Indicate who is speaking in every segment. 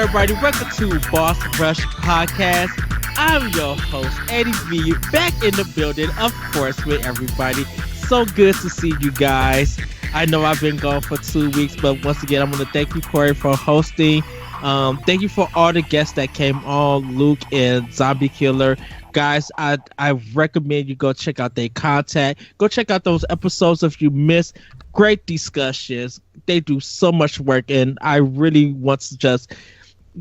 Speaker 1: everybody? Welcome to Boss Rush Podcast. I'm your host, Eddie V, back in the building, of course, with everybody. So good to see you guys. I know I've been gone for 2 weeks, but once again, I'm going to thank you, Corey, for hosting. Thank you for all the guests that came on, Luke and Zombie Killer. Guys, I recommend you go check out their content. Go check out those episodes if you missed. Great discussions. They do so much work, and I really want to just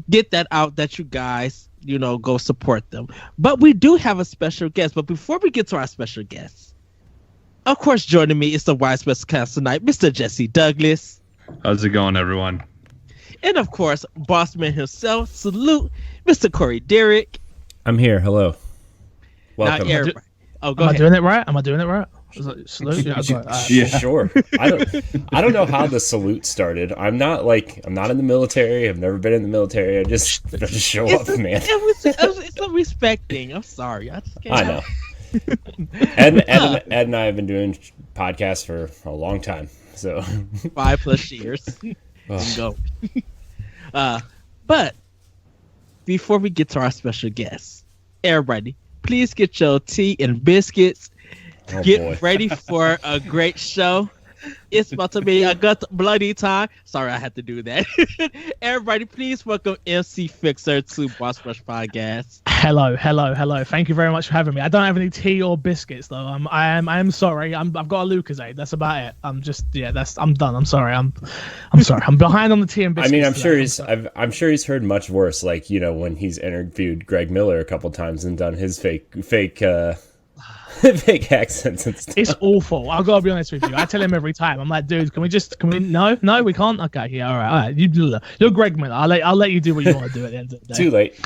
Speaker 1: get that out that you guys, go support them. But we do have a special guest. But before we get to our special guest, of course, joining me is the Wise Special Cast tonight, Mr. Jesse Douglas.
Speaker 2: How's it going, everyone?
Speaker 1: And of course, Bossman himself. Salute, Mr. Corey Derrick.
Speaker 3: I'm here. Hello. Welcome.
Speaker 1: Go
Speaker 4: ahead.
Speaker 1: Am
Speaker 4: I doing it right? Am I doing it right? Salute?
Speaker 3: Yeah, sure. I don't know how the salute started. I'm not in the military. I've never been in the military. I just show up, man.
Speaker 1: It's a respect thing. I'm sorry.
Speaker 3: I know. Ed and I have been doing podcasts for a long time. So
Speaker 1: 5+ years. Go. But before we get to our special guest, everybody, please get your tea and biscuits. Get ready for a great show. It's about to be a good bloody time. Sorry, I had to do that. Everybody, please welcome MC Fixer to Boss Rush Podcast.
Speaker 4: Hello. Thank you very much for having me. I don't have any tea or biscuits though. I am sorry. I've got a Lucozade. That's about it. I'm done. I'm sorry. I'm sorry. I'm behind on the tea and biscuits.
Speaker 3: I mean, I'm sure he's heard much worse. Like, when he's interviewed Greg Miller a couple times and done his fake fake accents and stuff.
Speaker 4: It's awful. I've got to be honest with you. I tell him every time. I'm like, dude, no, we can't. Okay, yeah, all right. You're Greg Miller. I'll let you do what you want to do at the end of the day.
Speaker 3: Too late.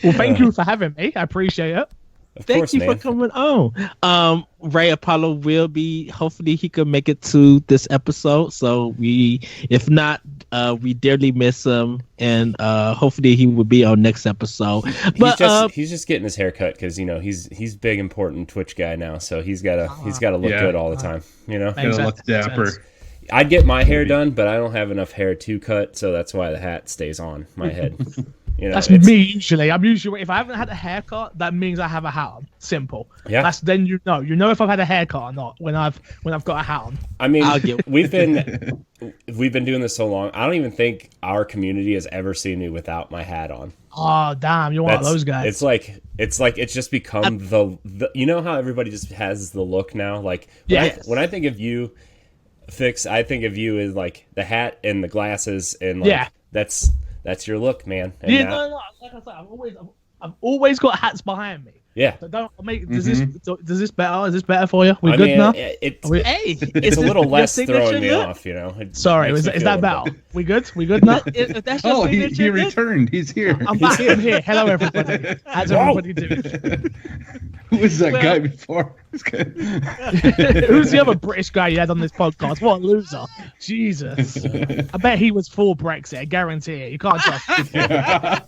Speaker 4: Well, thank you for having me. I appreciate it.
Speaker 1: Thank you for coming on. Ray Apollo will be, hopefully he could make it to this episode. So if not, we dearly miss him, and hopefully he will be on next episode. But
Speaker 3: he's just getting his hair cut because he's big important Twitch guy now, so he's gotta look good all the time.
Speaker 2: Gotta look dapper.
Speaker 3: I'd get my hair done, but I don't have enough hair to cut, so that's why the hat stays on my head.
Speaker 4: That's me usually. I'm usually, if I haven't had a haircut, that means I have a hat on. Simple. Yeah. That's then you know if I've had a haircut or not when I've got a hat on.
Speaker 3: I mean, we've been doing this so long. I don't even think our community has ever seen me without my hat on.
Speaker 4: Oh damn, you're one of those guys.
Speaker 3: It's just become the how everybody just has the look now. Like when I think of you, Fix, I think of you as like the hat and the glasses and that's your look, man. And
Speaker 4: no. Like I said, I've always got hats behind me.
Speaker 3: Yeah.
Speaker 4: So does this better? Is this better for you? We good now?
Speaker 3: It's a little less throwing me off,
Speaker 4: Sorry, is that better? We good? We good now?
Speaker 1: If that's
Speaker 2: he returned. He's here.
Speaker 4: I'm back. I'm here. Hello, everybody. How's everybody doing?
Speaker 2: Who was that guy before?
Speaker 4: Who's the other British guy you had on this podcast? What a loser. Jesus. I bet he was for Brexit. I guarantee it. You can't trust him.
Speaker 1: I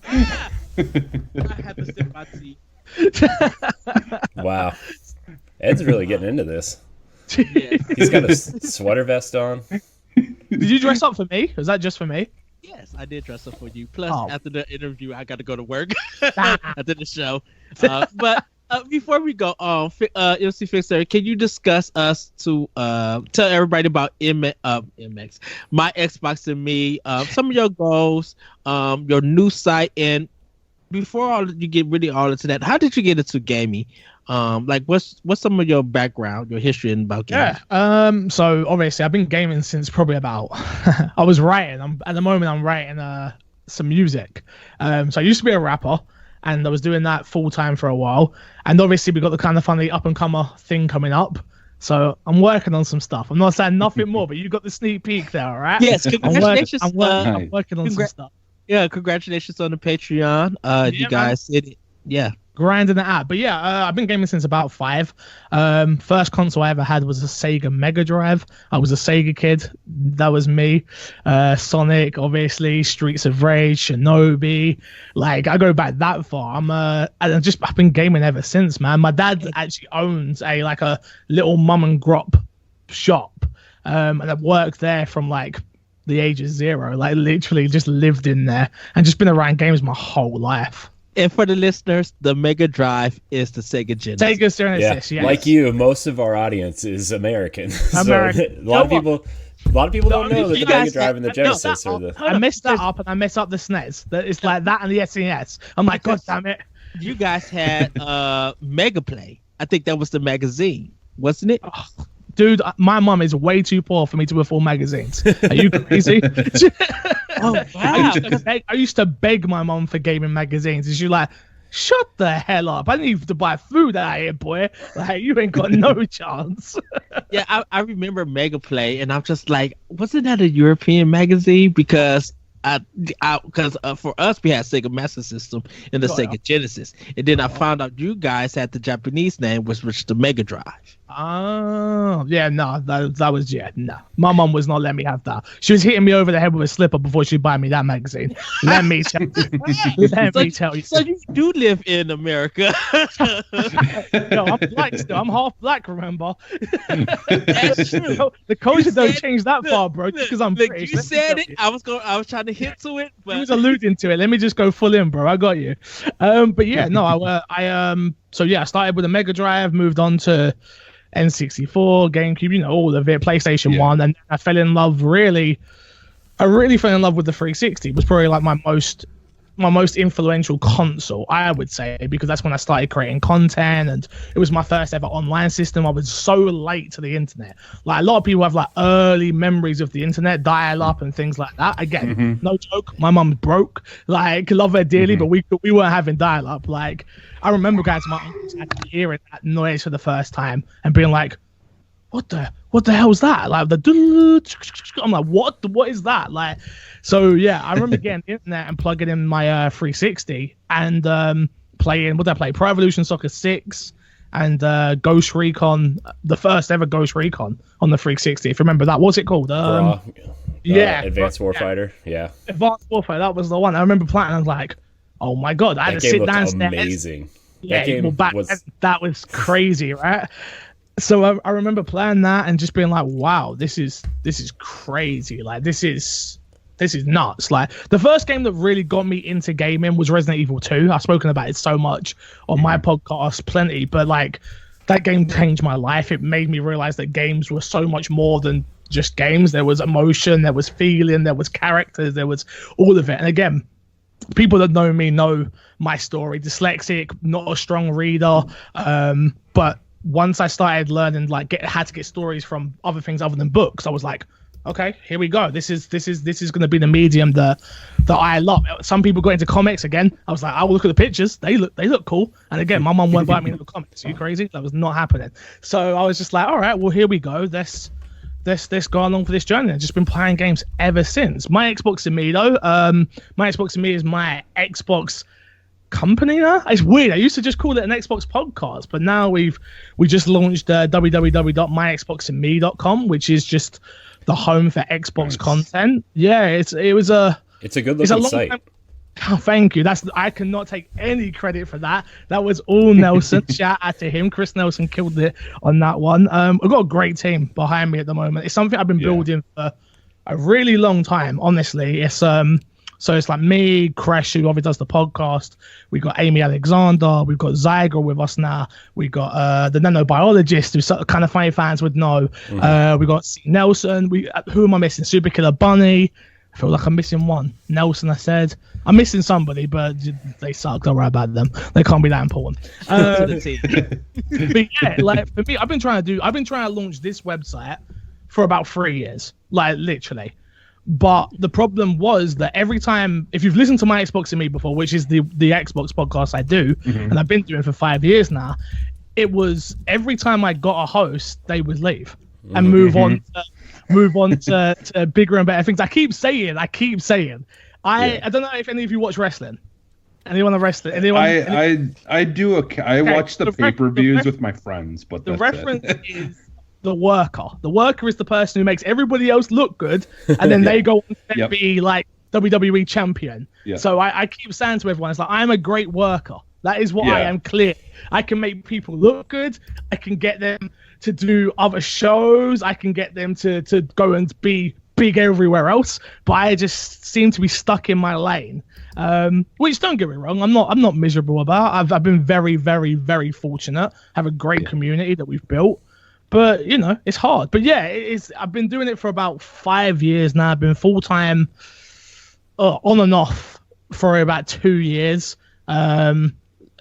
Speaker 1: had to sip my tea.
Speaker 3: Wow. Ed's really getting into this.
Speaker 1: Yeah.
Speaker 3: He's got a sweater vest on.
Speaker 4: Did you dress up for me? Was that just for me?
Speaker 1: Yes, I did dress up for you. Plus, after the interview, I got to go to work after the show. But before we go on, MC Fixer, can you discuss us to tell everybody about MX, My Xbox and Me, some of your goals, your new site, and before you get really all into that, how did you get into gaming? What's some of your background, your history about gaming?
Speaker 4: Yeah. So obviously I've been gaming since probably about I was writing. At the moment I'm writing some music. So I used to be a rapper and I was doing that full time for a while. And obviously we got the kind of funny up and comer thing coming up. So I'm working on some stuff. I'm not saying nothing more, but you got the sneak peek there, all right?
Speaker 1: Yes, congratulations.
Speaker 4: I'm working on some stuff.
Speaker 1: Yeah, congratulations on the Patreon. You guys did it. Yeah.
Speaker 4: Grinding it out. But yeah, I've been gaming since about 5. First console I ever had was a Sega Mega Drive. I was a Sega kid. That was me. Sonic, obviously, Streets of Rage, Shinobi. Like, I go back that far. I've been gaming ever since, man. My dad actually owns a little mum and grop shop. And I've worked there from the age of 0. Like literally just lived in there and just been around games my whole life.
Speaker 1: And for the listeners, the Mega Drive is the Sega Genesis.
Speaker 4: Sega Genesis, yes.
Speaker 3: Like you, most of our audience is American.
Speaker 4: American.
Speaker 3: So a lot of people don't know that the Mega Drive and the Genesis are the.
Speaker 4: I messed that up, and I messed up the SNES. It's like that and the SNES. I'm like, God damn it!
Speaker 1: You guys had Mega Play. I think that was the magazine, wasn't it?
Speaker 4: Oh, dude, my mom is way too poor for me to afford magazines. Are you crazy?
Speaker 1: Oh wow!
Speaker 4: I used to beg my mom for gaming magazines, and she's like, "Shut the hell up! I need to buy food out here, boy. Like you ain't got no chance."
Speaker 1: Yeah, I remember Mega Play, and I'm just like, wasn't that a European magazine? Because for us we had Sega Master System and the Sega Genesis, and then I found out you guys had the Japanese name, which was the Mega Drive.
Speaker 4: Oh yeah, no, that was no. My mom was not letting me have that. She was hitting me over the head with a slipper before she'd buy me that magazine. Let me tell you. Let me tell you.
Speaker 1: So you do live in America.
Speaker 4: No, I'm black still. I'm half black, remember?
Speaker 1: That's true.
Speaker 4: The culture don't change that far, bro. Just because I'm British.
Speaker 1: You said it. I was trying to hit to it, but
Speaker 4: he was alluding to it. Let me just go full in, bro. I got you. But yeah, no, I started with a Mega Drive, moved on to N64, GameCube, all of it, PlayStation 1, and I fell in love I really fell in love with the 360. It was probably like my most influential console, I would say, because that's when I started creating content, and it was my first ever online system. I was so late to the internet. Like a lot of people have like early memories of the internet, dial up and things like that. Again, no joke, my mum's broke, like love her dearly, but we weren't having dial up. Like I remember going to my uncle's and hearing that noise for the first time and being like, what the hell is that? Like I'm like, what is that? Like, so yeah, I remember getting the internet and plugging in my 360 and playing. What did I play? Pro Evolution Soccer 6 and Ghost Recon, the first ever Ghost Recon on the 360. If you remember that, what's it called?
Speaker 3: Advanced Warfighter. Yeah,
Speaker 4: Advanced Warfighter. That was the one. I remember playing. And I was like, oh my god! I had to sit downstairs.
Speaker 3: Amazing.
Speaker 4: Yeah, that was crazy, right? So I remember playing that and just being like, wow, this is crazy. Like this is nuts. Like the first game that really got me into gaming was Resident Evil 2. I've spoken about it so much on my podcast, plenty, but like that game changed my life. It made me realize that games were so much more than just games. There was emotion, there was feeling, there was characters, there was all of it. And again, people that know me know my story. Dyslexic, not a strong reader, but once I started learning, had to get stories from other things other than books, I was like, okay, here we go. This is going to be the medium that I love. Some people got into comics again. I was like, I will look at the pictures. They look cool. And again, my mom won't buy me no comics. Are you crazy? That was not happening. So I was just like, all right, well, here we go. Let's go along for this journey. I've just been playing games ever since. My Xbox and me though, my Xbox and me is my Xbox company now. It's weird. I used to just call it an Xbox podcast, but now we just launched www.myxboxandme.com, which is just the home for Xbox content. Yeah, it's a good looking site. Oh, thank you. I cannot take any credit for that. That was all Nelson. Shout out to him. Chris Nelson killed it on that one. I've got a great team behind me at the moment. It's something I've been building for a really long time. Honestly, it's so it's like me, Crash, who obviously does the podcast. We got Amy Alexander. We've got Zyger with us now. We got the nanobiologist, who kind of funny fans would know. We got C. Nelson. Who am I missing? Super Killer Bunny. I feel like I'm missing one. Nelson, I said. I'm missing somebody, but they suck. Don't worry about them. They can't be that important. But yeah, like for me, I've been trying to launch this website for about 3 years, like literally. But the problem was that every time, if you've listened to my Xbox and Me before, which is the Xbox podcast I do, and I've been doing it for 5 years now, it was every time I got a host, they would leave and move on to bigger and better things. I keep saying. I don't know if any of you watch wrestling. Anyone wrestling?
Speaker 2: I do. I watch the pay-per-views with my friends, but
Speaker 4: the reference is the worker. The worker is the person who makes everybody else look good, and then they go on to be like WWE champion. So I keep saying to everyone, it's like, I'm a great worker. That is what I am. Clear. I can make people look good. I can get them to do other shows. I can get them to go and be big everywhere else, but I just seem to be stuck in my lane. Which, don't get me wrong, I'm not miserable about. I've been very, very, very fortunate. Have a great community that we've built, but you know, it's hard. But yeah, I've been doing it for about 5 years now. I've been full time, on and off for about 2 years.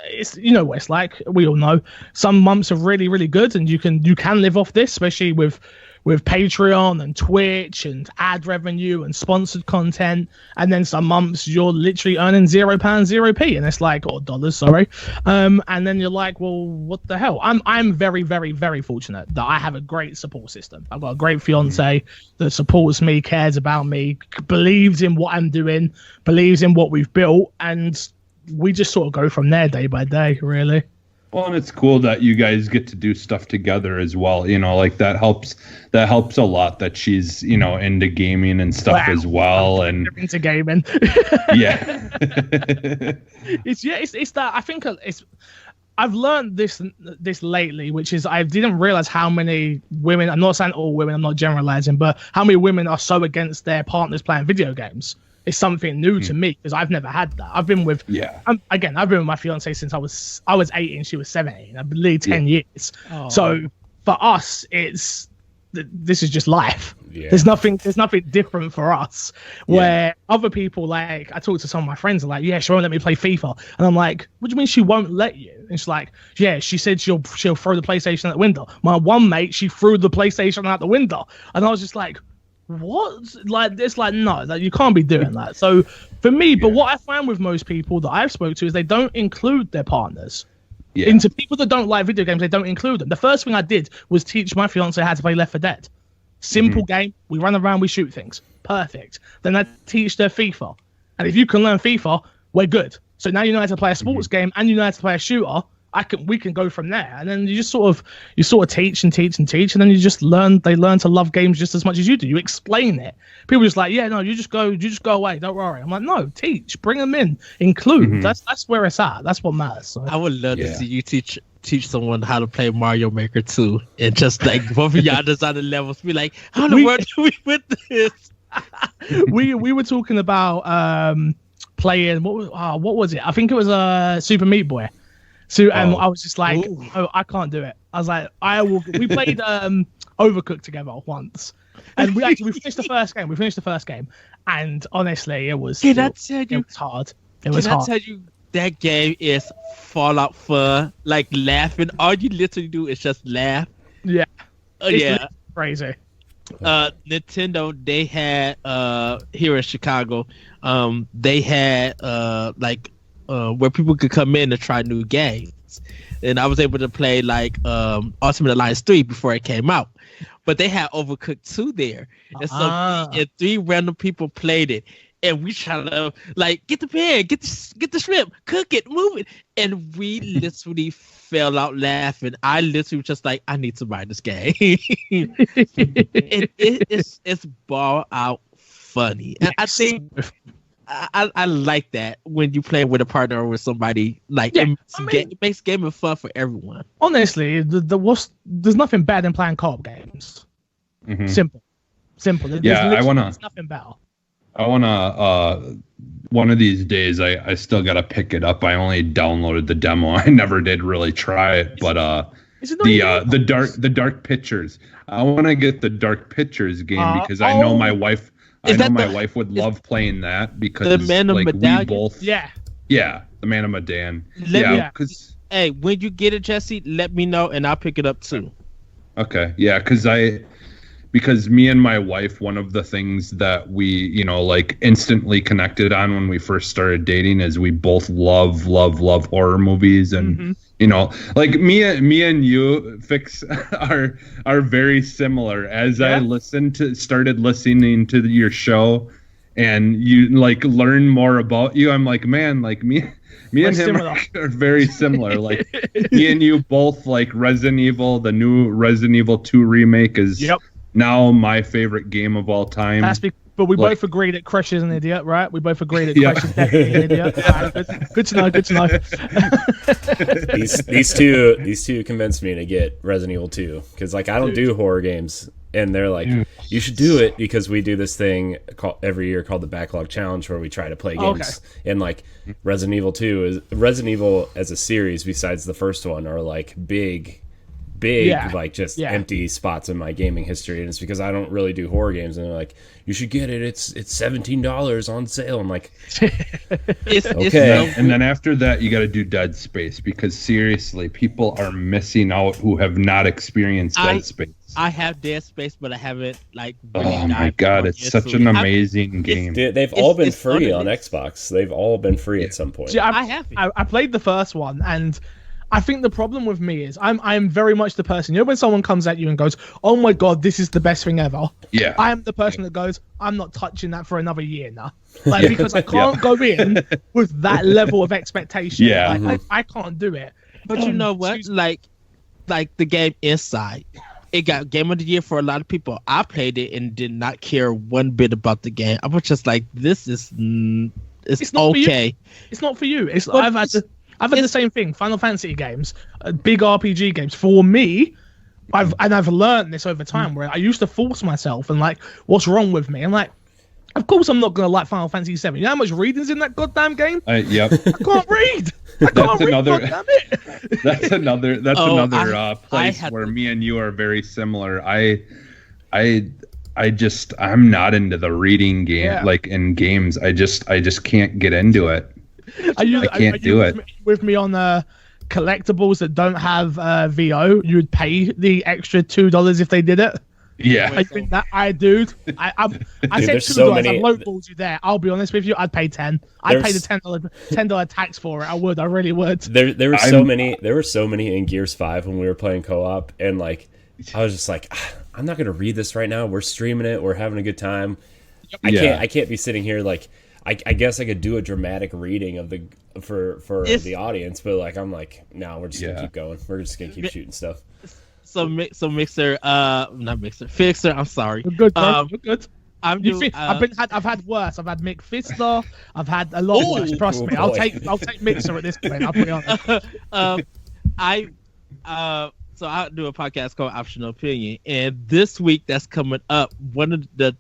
Speaker 4: It's, you know what it's like. We all know some months are really, really good, and you can live off this, especially with Patreon and Twitch and ad revenue and sponsored content. And then some months you're literally earning £0, 0p, and it's like, or dollars, sorry. And then you're like, well, what the hell? I'm very, very, very fortunate that I have a great support system. I've got a great fiance that supports me, cares about me, believes in what I'm doing, believes in what we've built, and we just sort of go from there day by day, really.
Speaker 2: Well, and it's cool that you guys get to do stuff together as well. You know, like that helps a lot that she's, you know, into gaming and stuff as well. And
Speaker 4: into gaming.
Speaker 2: Yeah.
Speaker 4: It's that I think I've learned this lately, which is I didn't realize how many women, I'm not saying all women, I'm not generalizing, but how many women are so against their partners playing video games. It's something new to me because I've never had that. I've been with I've been with my fiance since I was 18, she was 17. I believe 10 years. Oh. So for us, this is just life. Yeah. There's nothing different for us. Where other people, like, I talk to some of my friends, are like, yeah, she won't let me play FIFA, and I'm like, what do you mean she won't let you? And she's like, yeah, she said she'll throw the PlayStation out the window. My one mate, she threw the PlayStation out the window, and I was just like, what? Like, it's like, no, like, you can't be doing that. So for me, but what I find with most people that I've spoke to is they don't include their partners. Into people that don't like video games, they don't include them. The first thing I did was teach my fiance how to play Left 4 Dead. Simple game. We run around, we shoot things. Perfect. Then I teach their FIFA. And if you can learn FIFA, we're good. So now you know how to play a sports game and you know how to play a shooter. We can go from there. And then you just sort of teach and teach and teach, and then they learn to love games just as much as you do. You explain it. People are just like, yeah, no, you just go away, don't worry. I'm like, no, teach, bring them in, include. That's where it's at. That's what matters. So.
Speaker 1: I would love to see you teach someone how to play Mario Maker 2, and just like both of y'all design the levels, be like, how in the world do we with this?
Speaker 4: we were talking about playing what was it? I think it was Super Meat Boy. So and I was just like, oh, I can't do it. I was like, we played Overcooked together once, and we finished the first game. And honestly, it was hard. It was hard.
Speaker 1: I tell you, that game is Fallout fun. Like, laughing. All you literally do is just laugh.
Speaker 4: Yeah.
Speaker 1: Yeah.
Speaker 4: Crazy.
Speaker 1: Nintendo, they had here in Chicago, they had where people could come in and try new games, and I was able to play like Ultimate Alliance 3 before it came out, but they had Overcooked 2 there, and so and 3 random people played it, and we tried to like get the pan, get the shrimp, cook it, move it, and we literally fell out laughing. I literally was just like, I need to buy this game. It's ball out funny, and I think I like that when you play with a partner or with somebody. Like, it makes gaming fun for everyone.
Speaker 4: Honestly, there's nothing bad in playing co-op games. Simple. There's nothing better.
Speaker 2: I wanna one of these days. I still gotta pick it up. I only downloaded the demo. I never did really try it, but the Dark Pictures. I want to get the Dark Pictures game because I know my wife. My wife would love playing that because
Speaker 1: the Man of Medan.
Speaker 2: We both. The Man of Medan. Because
Speaker 1: when you get it, Jesse, let me know and I'll pick it up too.
Speaker 2: Okay, yeah, because me and my wife, one of the things that we, like, instantly connected on when we first started dating is we both love horror movies, and like me and you, Fix, are very similar. As I started listening to your show, and you like learn more about you, I'm like, man, like me and him are very similar. Like, me and you both like Resident Evil. The new Resident Evil 2 remake is now my favorite game of all time.
Speaker 4: But we both agreed that Crush is an idiot, right? We both agreed that Crush is definitely an idiot. Good to know.
Speaker 3: These two convinced me to get Resident Evil 2 because, like, I don't do horror games and they're like, you should do it because we do this thing every year called the Backlog Challenge, where we try to play games. And like Resident Evil 2 is Resident Evil as a series, besides the first one, are like big like just empty spots in my gaming history, and it's because I don't really do horror games, and they're like, you should get it, it's $17 on sale. I'm like,
Speaker 1: it's
Speaker 3: okay.
Speaker 2: And then after that you got to do Dead Space, because seriously, people are missing out who have not experienced Dead Space.
Speaker 1: I have Dead Space, but I haven't like
Speaker 2: oh my god, it's such an amazing game.
Speaker 3: They've all been free on Xbox. They've all been free at some point.
Speaker 4: See, I played the first one, and I think the problem with me is I'm very much the person, when someone comes at you and goes, oh my god, this is the best thing ever.
Speaker 2: Yeah.
Speaker 4: I am the person that goes, I'm not touching that for another year now. Like, because I can't go in with that level of expectation.
Speaker 2: Yeah.
Speaker 4: Like, I can't do it.
Speaker 1: But you know what? Like the game Inside, it got Game of the Year for a lot of people. I played it and did not care one bit about the game. I was just like, this is it's
Speaker 4: not
Speaker 1: okay.
Speaker 4: It's not for you. I've had the same thing. Final Fantasy games, big RPG games. For me, I've learned this over time, where I used to force myself and like, what's wrong with me? And like, of course I'm not gonna like Final Fantasy 7. You know how much reading's in that goddamn game?
Speaker 2: Yep.
Speaker 4: I can't read. Goddamn it.
Speaker 2: That's another place where me and you are very similar. I'm not into the reading game, like in games. I just can't get into it. I can't do it.
Speaker 4: With me on collectibles that don't have VO, you would pay the extra $2 if they did it.
Speaker 2: Yeah,
Speaker 4: I think that I said $2. I lowballed you there. I'll be honest with you. I'd pay 10. I'd pay the $10 tax for it. I would. I really would.
Speaker 3: There were so many. There were so many in Gears 5 when we were playing co-op, and like I was just like, I'm not gonna read this right now. We're streaming it. We're having a good time. I can't be sitting here like. I guess I could do a dramatic reading of for the audience, but like I'm like, no, we're just gonna keep going. We're just gonna keep shooting stuff.
Speaker 1: So Mixer, not Mixer, Fixer. I'm sorry.
Speaker 4: We're good, bro. We're good.
Speaker 1: I've
Speaker 4: had worse. I've had Mick Fistler. I've had a lot worse. Trust me. I'll take Mixer at this point. I'll be honest.
Speaker 1: So I do a podcast called Optional Opinion, and this week that's coming up, one of the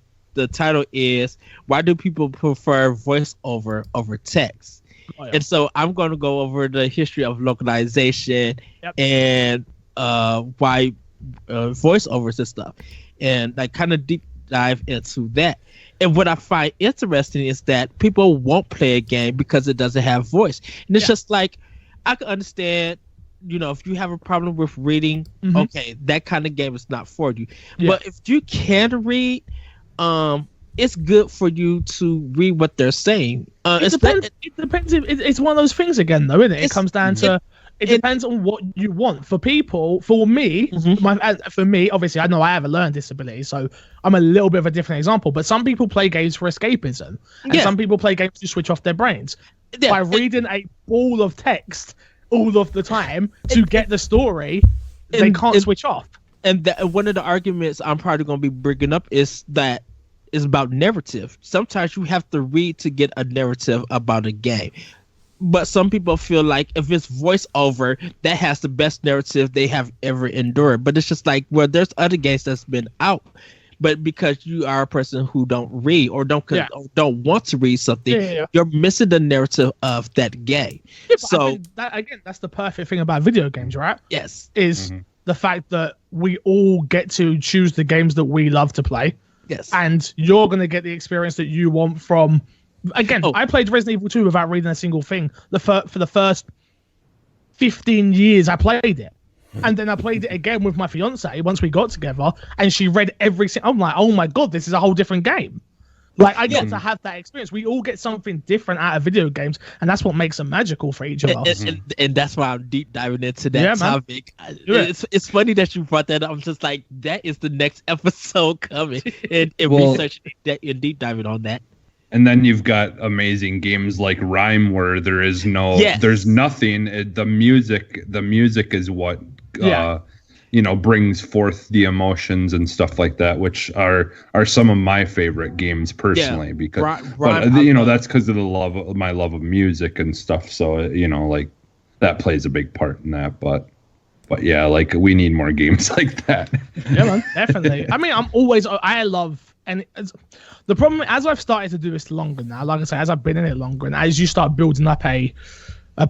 Speaker 1: title is why do people prefer voiceover over text? Oh, yeah. And so I'm going to go over the history of localization and why voiceovers and stuff, and like kind of deep dive into that. And what I find interesting is that people won't play a game because it doesn't have voice, and it's just like, I can understand, if you have a problem with reading, okay, that kind of game is not for you. But if you can read, it's good for you to read what they're saying. It
Speaker 4: depends. It's one of those things again, though, isn't it? It comes down to it depends on what you want. For people, for me, obviously, I know I have a learning disability, so I'm a little bit of a different example. But some people play games for escapism, and some people play games to switch off their brains by reading a ball of text all of the time to get the story. They can't switch off.
Speaker 1: And one of the arguments I'm probably going to be bringing up is that it's about narrative. Sometimes you have to read to get a narrative about a game. But some people feel like if it's voiceover, that has the best narrative they have ever endured. But it's just like, well, there's other games that's been out. But because you are a person who don't read or don't want to read something, you're missing the narrative of that game.
Speaker 4: Yeah, so that's the perfect thing about video games, right?
Speaker 1: Yes.
Speaker 4: Is the fact that we all get to choose the games that we love to play.
Speaker 1: Yes.
Speaker 4: And you're going to get the experience that you want from... Again, I played Resident Evil 2 without reading a single thing. For the first 15 years, I played it. And then I played it again with my fiance once we got together, and she read everything. I'm like, oh my God, this is a whole different game. Like, I get to have that experience. We all get something different out of video games, and that's what makes them magical for each of us.
Speaker 1: And that's why I'm deep diving into that topic. It's funny that you brought that up. I'm just like, that is the next episode coming, and research and deep diving on that.
Speaker 2: And then you've got amazing games like Rhyme, where there's nothing. The music is what brings forth the emotions and stuff like that, which are some of my favorite games personally, because that's because of my love of music and stuff. So like that plays a big part in that. But But yeah, like we need more games like that.
Speaker 4: Yeah, man, definitely. I mean, I love, and the problem as I've started to do this longer now, like I say, as I've been in it longer, and as you start building up a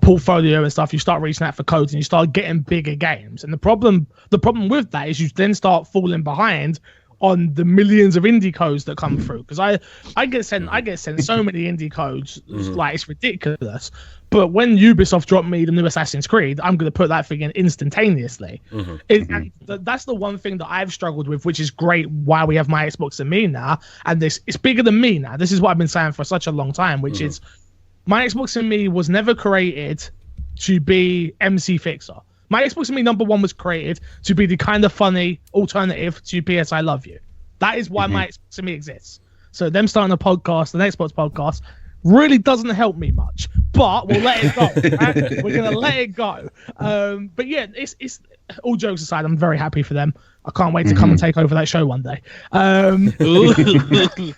Speaker 4: portfolio and stuff, you start reaching out for codes and you start getting bigger games. And the problem with that is you then start falling behind on the millions of indie codes that come through, because I get sent so many indie codes, like it's ridiculous. But when Ubisoft dropped me the new Assassin's Creed, I'm going to put that thing in instantaneously. And that's the one thing that I've struggled with, which is great why we have My Xbox and Me now, and it's bigger than me now. This is what I've been saying for such a long time, which is My Xbox and Me was never created to be MC Fixer. My Xbox and Me #1 was created to be the kind of funny alternative to PS I Love You. That is why My Xbox and Me exists. So them starting a podcast, an Xbox podcast, really doesn't help me much. But we'll let it go. Right? We're gonna let it go. But yeah, it's all jokes aside, I'm very happy for them. I can't wait to come and take over that show one day.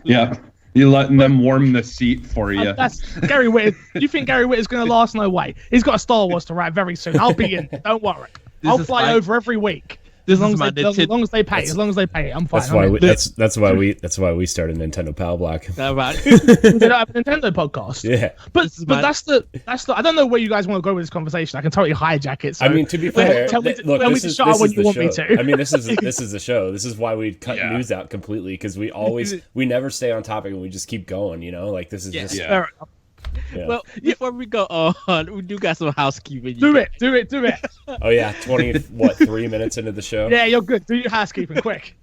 Speaker 2: Yeah. You're letting them warm the seat for you.
Speaker 4: That's Gary Whitta. You think Gary Whitta's going to last? No way. He's got a Star Wars to write very soon. I'll be in. Don't worry. I'll fly over every week. As long as they pay. I'm fine.
Speaker 3: That's why we started Nintendo Pal Block.
Speaker 4: We did have a Nintendo podcast.
Speaker 3: Yeah,
Speaker 4: but that's the. I don't know where you guys want to go with this conversation. I can totally hijack it. So
Speaker 3: I mean, to be fair,
Speaker 4: tell me to shut up when you want me to.
Speaker 3: I mean, this is the show. This is why we cut news out completely, because we never stay on topic and we just keep going. You know, like this is just.
Speaker 1: Fair enough. Yeah. Well, before we go on, we do got some housekeeping.
Speaker 4: Do it.
Speaker 3: Oh yeah, 3 minutes into the show.
Speaker 4: Yeah, you're good. Do your housekeeping quick.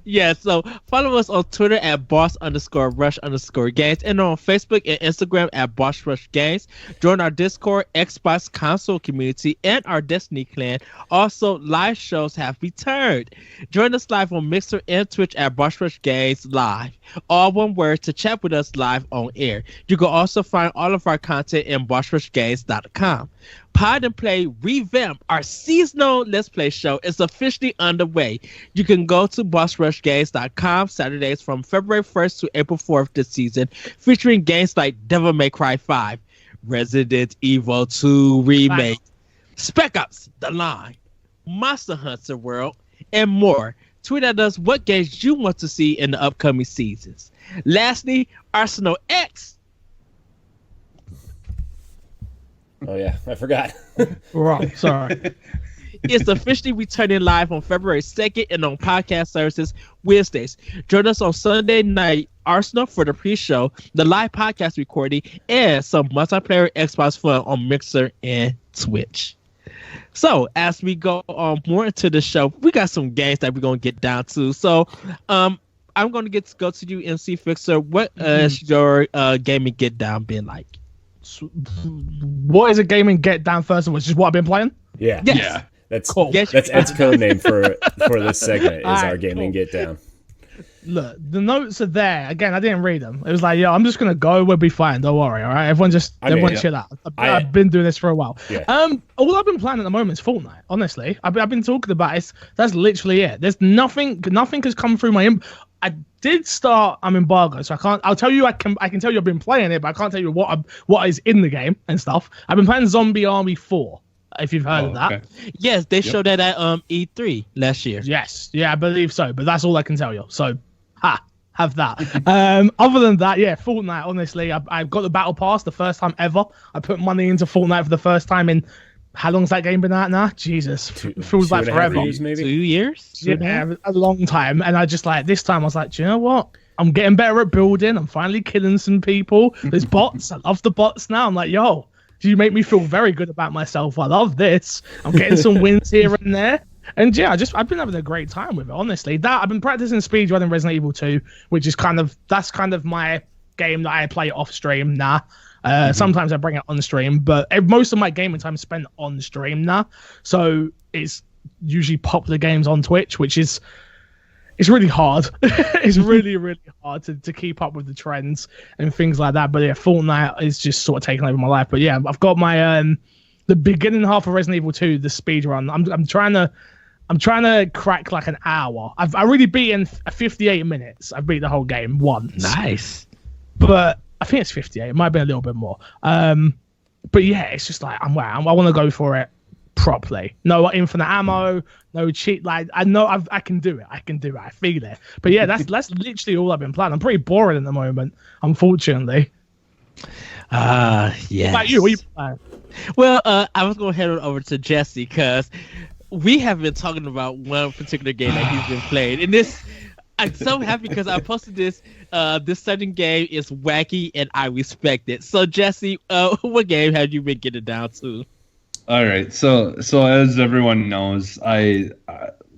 Speaker 1: Yeah, so follow us on Twitter at boss_rush_games and on Facebook and Instagram at Boss Rush Games. Join our Discord, Xbox console community, and our Destiny clan. Also, live shows have returned. Join us live on Mixer and Twitch at Boss Rush Games Live. All one word to chat with us live on air. You can also find all of our content in bossrushgames.com. Pod and Play Revamp, our seasonal Let's Play show, is officially underway. You can go to bossrushgames.com Saturdays from February 1st to April 4th this season, featuring games like Devil May Cry 5, Resident Evil 2 Remake, Spec Ops: The Line, Monster Hunter World, and more. Tweet at us what games you want to see in the upcoming seasons. Lastly, Arsenal X.
Speaker 3: Oh yeah, I forgot.
Speaker 4: Wrong. Sorry.
Speaker 1: It's officially returning live on February 2nd and on podcast services Wednesdays. Join us on Sunday night, Arsenal for the pre-show, the live podcast recording, and some multiplayer Xbox fun on Mixer and Twitch. So as we go on more into the show, we got some games that we're gonna get down to. So I'm gonna go to you, MC Fixer. What is your gaming get down been like?
Speaker 4: What is a gaming get down first of all? Which is what I've been playing?
Speaker 3: Yeah.
Speaker 1: Yes.
Speaker 3: Yeah. That's
Speaker 4: cool.
Speaker 3: That's Ed's code name for this segment is our gaming get down.
Speaker 4: Look, the notes are there. Again, I didn't read them. It was like, I'm just gonna go. We'll be fine. Don't worry. All right, everyone chill out. I've been doing this for a while.
Speaker 3: Yeah.
Speaker 4: All I've been playing at the moment is Fortnite. Honestly, I've been talking about it. That's literally it. There's nothing. Nothing has come through my. I did start. I'm embargoed, so I can't. I'll tell you. I can tell you I've been playing it, but I can't tell you what is in the game and stuff. I've been playing Zombie Army 4. If you've heard of that.
Speaker 2: Okay.
Speaker 1: Yes, they showed that at E3 last year.
Speaker 4: Yes, yeah, I believe so. But that's all I can tell you. So, have that. Other than that, yeah, Fortnite. Honestly, I've got the battle pass the first time ever. I put money into Fortnite for the first time in. How long's that game been out now? Jesus, it feels like forever.
Speaker 3: Years, maybe?
Speaker 1: 2 years?
Speaker 4: Yeah, a long time. And I just this time I was like, do you know what? I'm getting better at building. I'm finally killing some people. There's bots. I love the bots now. I'm like, yo. You make me feel very good about myself. I love this. I'm getting some wins here and there. And yeah, I've been having a great time with it, honestly. I've been practicing speedrunning Resident Evil 2, which is kind of my game that I play off stream now. Sometimes I bring it on stream, but most of my gaming time is spent on stream now. So it's usually popular games on Twitch, which is it's really hard. It's really, really hard to keep up with the trends and things like that. But yeah, Fortnite is just sort of taking over my life. But yeah, I've got my the beginning half of Resident Evil 2, the speed run. I'm trying to crack like an hour. I really beat in 58 minutes. I beat the whole game once.
Speaker 1: Nice.
Speaker 4: But I think it's 58. It might be a little bit more. But yeah, it's just like I want to go for it properly. No infinite ammo, no cheat. Like I know I can do it. I feel it. But yeah, that's literally all I've been playing. I'm pretty boring at the moment, unfortunately.
Speaker 1: Yes.
Speaker 4: What about you? What are you playing?
Speaker 1: Well, I was gonna head on over to Jesse because we have been talking about one particular game that he's been playing, and this. I'm so happy because I posted this. This certain game is wacky, and I respect it. So, Jesse, what game have you been getting down to?
Speaker 2: All right, so as everyone knows,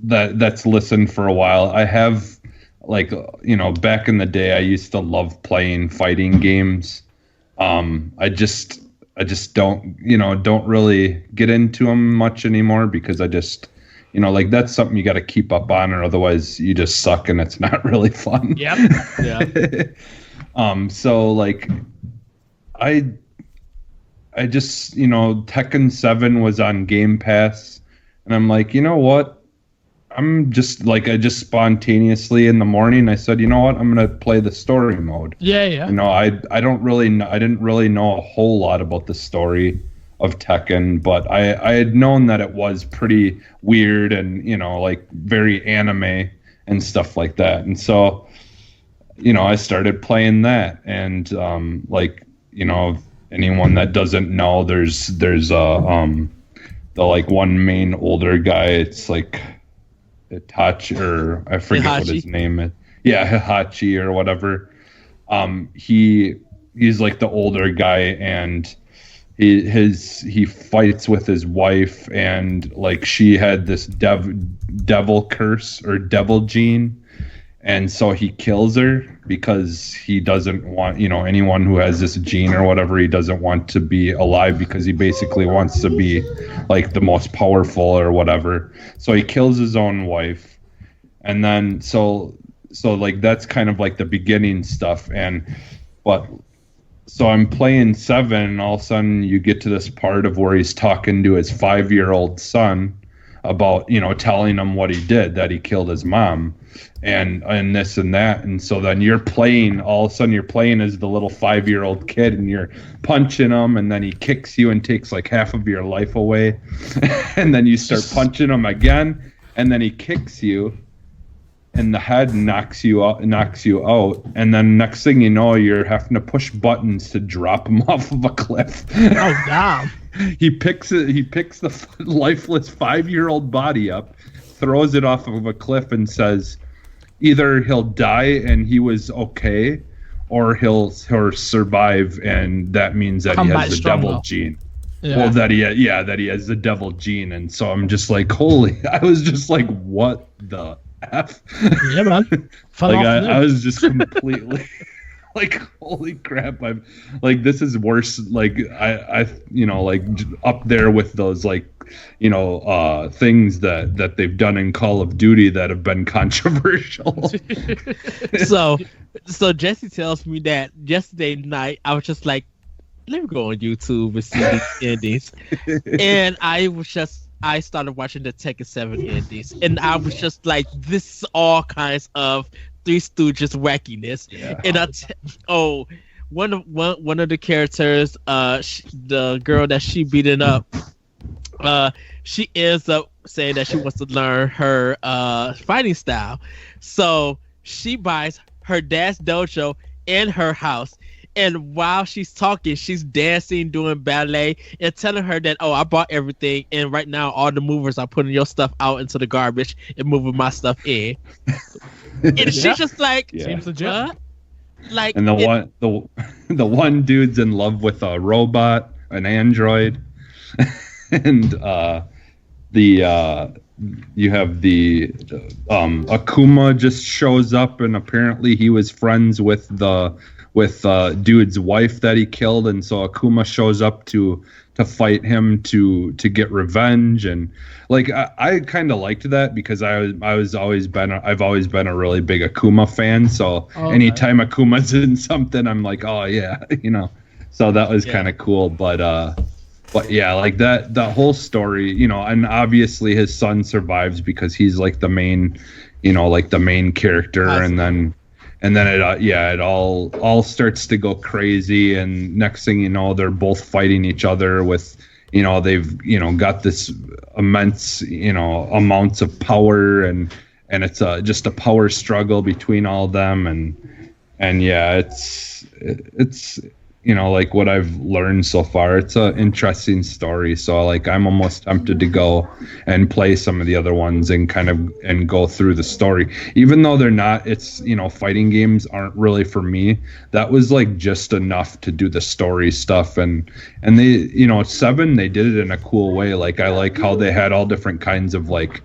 Speaker 2: that's listened for a while. I have, like, back in the day, I used to love playing fighting games. I just don't really get into them much anymore because I just. Like that's something you got to keep up on, or otherwise you just suck and it's not really fun.
Speaker 4: Yep.
Speaker 1: Yeah.
Speaker 2: So like, I just Tekken 7 was on Game Pass, and I'm like, you know what? I'm just like I just spontaneously in the morning I said, you know what? I'm gonna play the story mode.
Speaker 4: Yeah.
Speaker 2: I don't really know, I didn't really know a whole lot about the story of Tekken, but I had known that it was pretty weird and like very anime and stuff like that, and so I started playing that, and anyone that doesn't know, there's the like one main older guy, it's like Itachi, or I forget what his name is, Hihachi or whatever. He's like the older guy, and he fights with his wife, and like she had this devil curse or devil gene, and so he kills her because he doesn't want anyone who has this gene or whatever, he doesn't want to be alive because he basically wants to be like the most powerful or whatever, so he kills his own wife. And then so like that's kind of like the beginning stuff, so I'm playing 7, and all of a sudden you get to this part of where he's talking to his 5-year-old son about, telling him what he did, that he killed his mom and this and that. And so then all of a sudden you're playing as the little 5-year-old kid, and you're punching him, and then he kicks you and takes like half of your life away. And then you start punching him again, and then he kicks you, and the head knocks you out, and then next thing you know, you're having to push buttons to drop him off of a cliff.
Speaker 4: Oh, damn.
Speaker 2: He picks the lifeless 5-year-old body up, throws it off of a cliff, and says either he'll die and he was okay, or he'll survive, and that means that he has the devil gene. Yeah. Well, that he has the devil gene. And so I'm just like, I was just like, what the F?
Speaker 4: Yeah, man.
Speaker 2: I was just completely like, holy crap! I'm like, this is worse. Like I like up there with those like things that they've done in Call of Duty that have been controversial.
Speaker 1: So Jesse tells me that yesterday night I was just like, let me go on YouTube and see these endings, and I started watching the Tekken 7 endings, and I was just like, this is all kinds of Three Stooges wackiness. Yeah. And one of the characters, the girl that she beating up, she ends up saying that she wants to learn her fighting style. So she buys her dad's dojo in her house. And while she's talking, she's dancing, doing ballet, and telling her that, I bought everything, and right now all the movers are putting your stuff out into the garbage and moving my stuff in. And she's just like,
Speaker 4: seems legit.
Speaker 1: Like,
Speaker 2: and the one dude's in love with a robot, an android, and you have the Akuma just shows up, and apparently he was friends with dude's wife that he killed, and so Akuma shows up to fight him to get revenge. And like I kind of liked that because I've always been a really big Akuma fan, so anytime Akuma's in something, I'm like, oh yeah, so that was kind of cool. But yeah, like that whole story, and obviously his son survives because he's like the main character. Awesome. And then it all starts to go crazy, and next thing you know, they're both fighting each other with you know, they've, you know, got this immense, you know, amounts of power, and it's just a power struggle between all of them, and yeah, it's you know, like what I've learned so far, it's an interesting story. So like I'm almost tempted to go and play some of the other ones and kind of and go through the story, even though they're not, it's, you know, fighting games aren't really for me. That was like just enough to do the story stuff, and they, you know, 7, they did it in a cool way. Like I like how they had all different kinds of like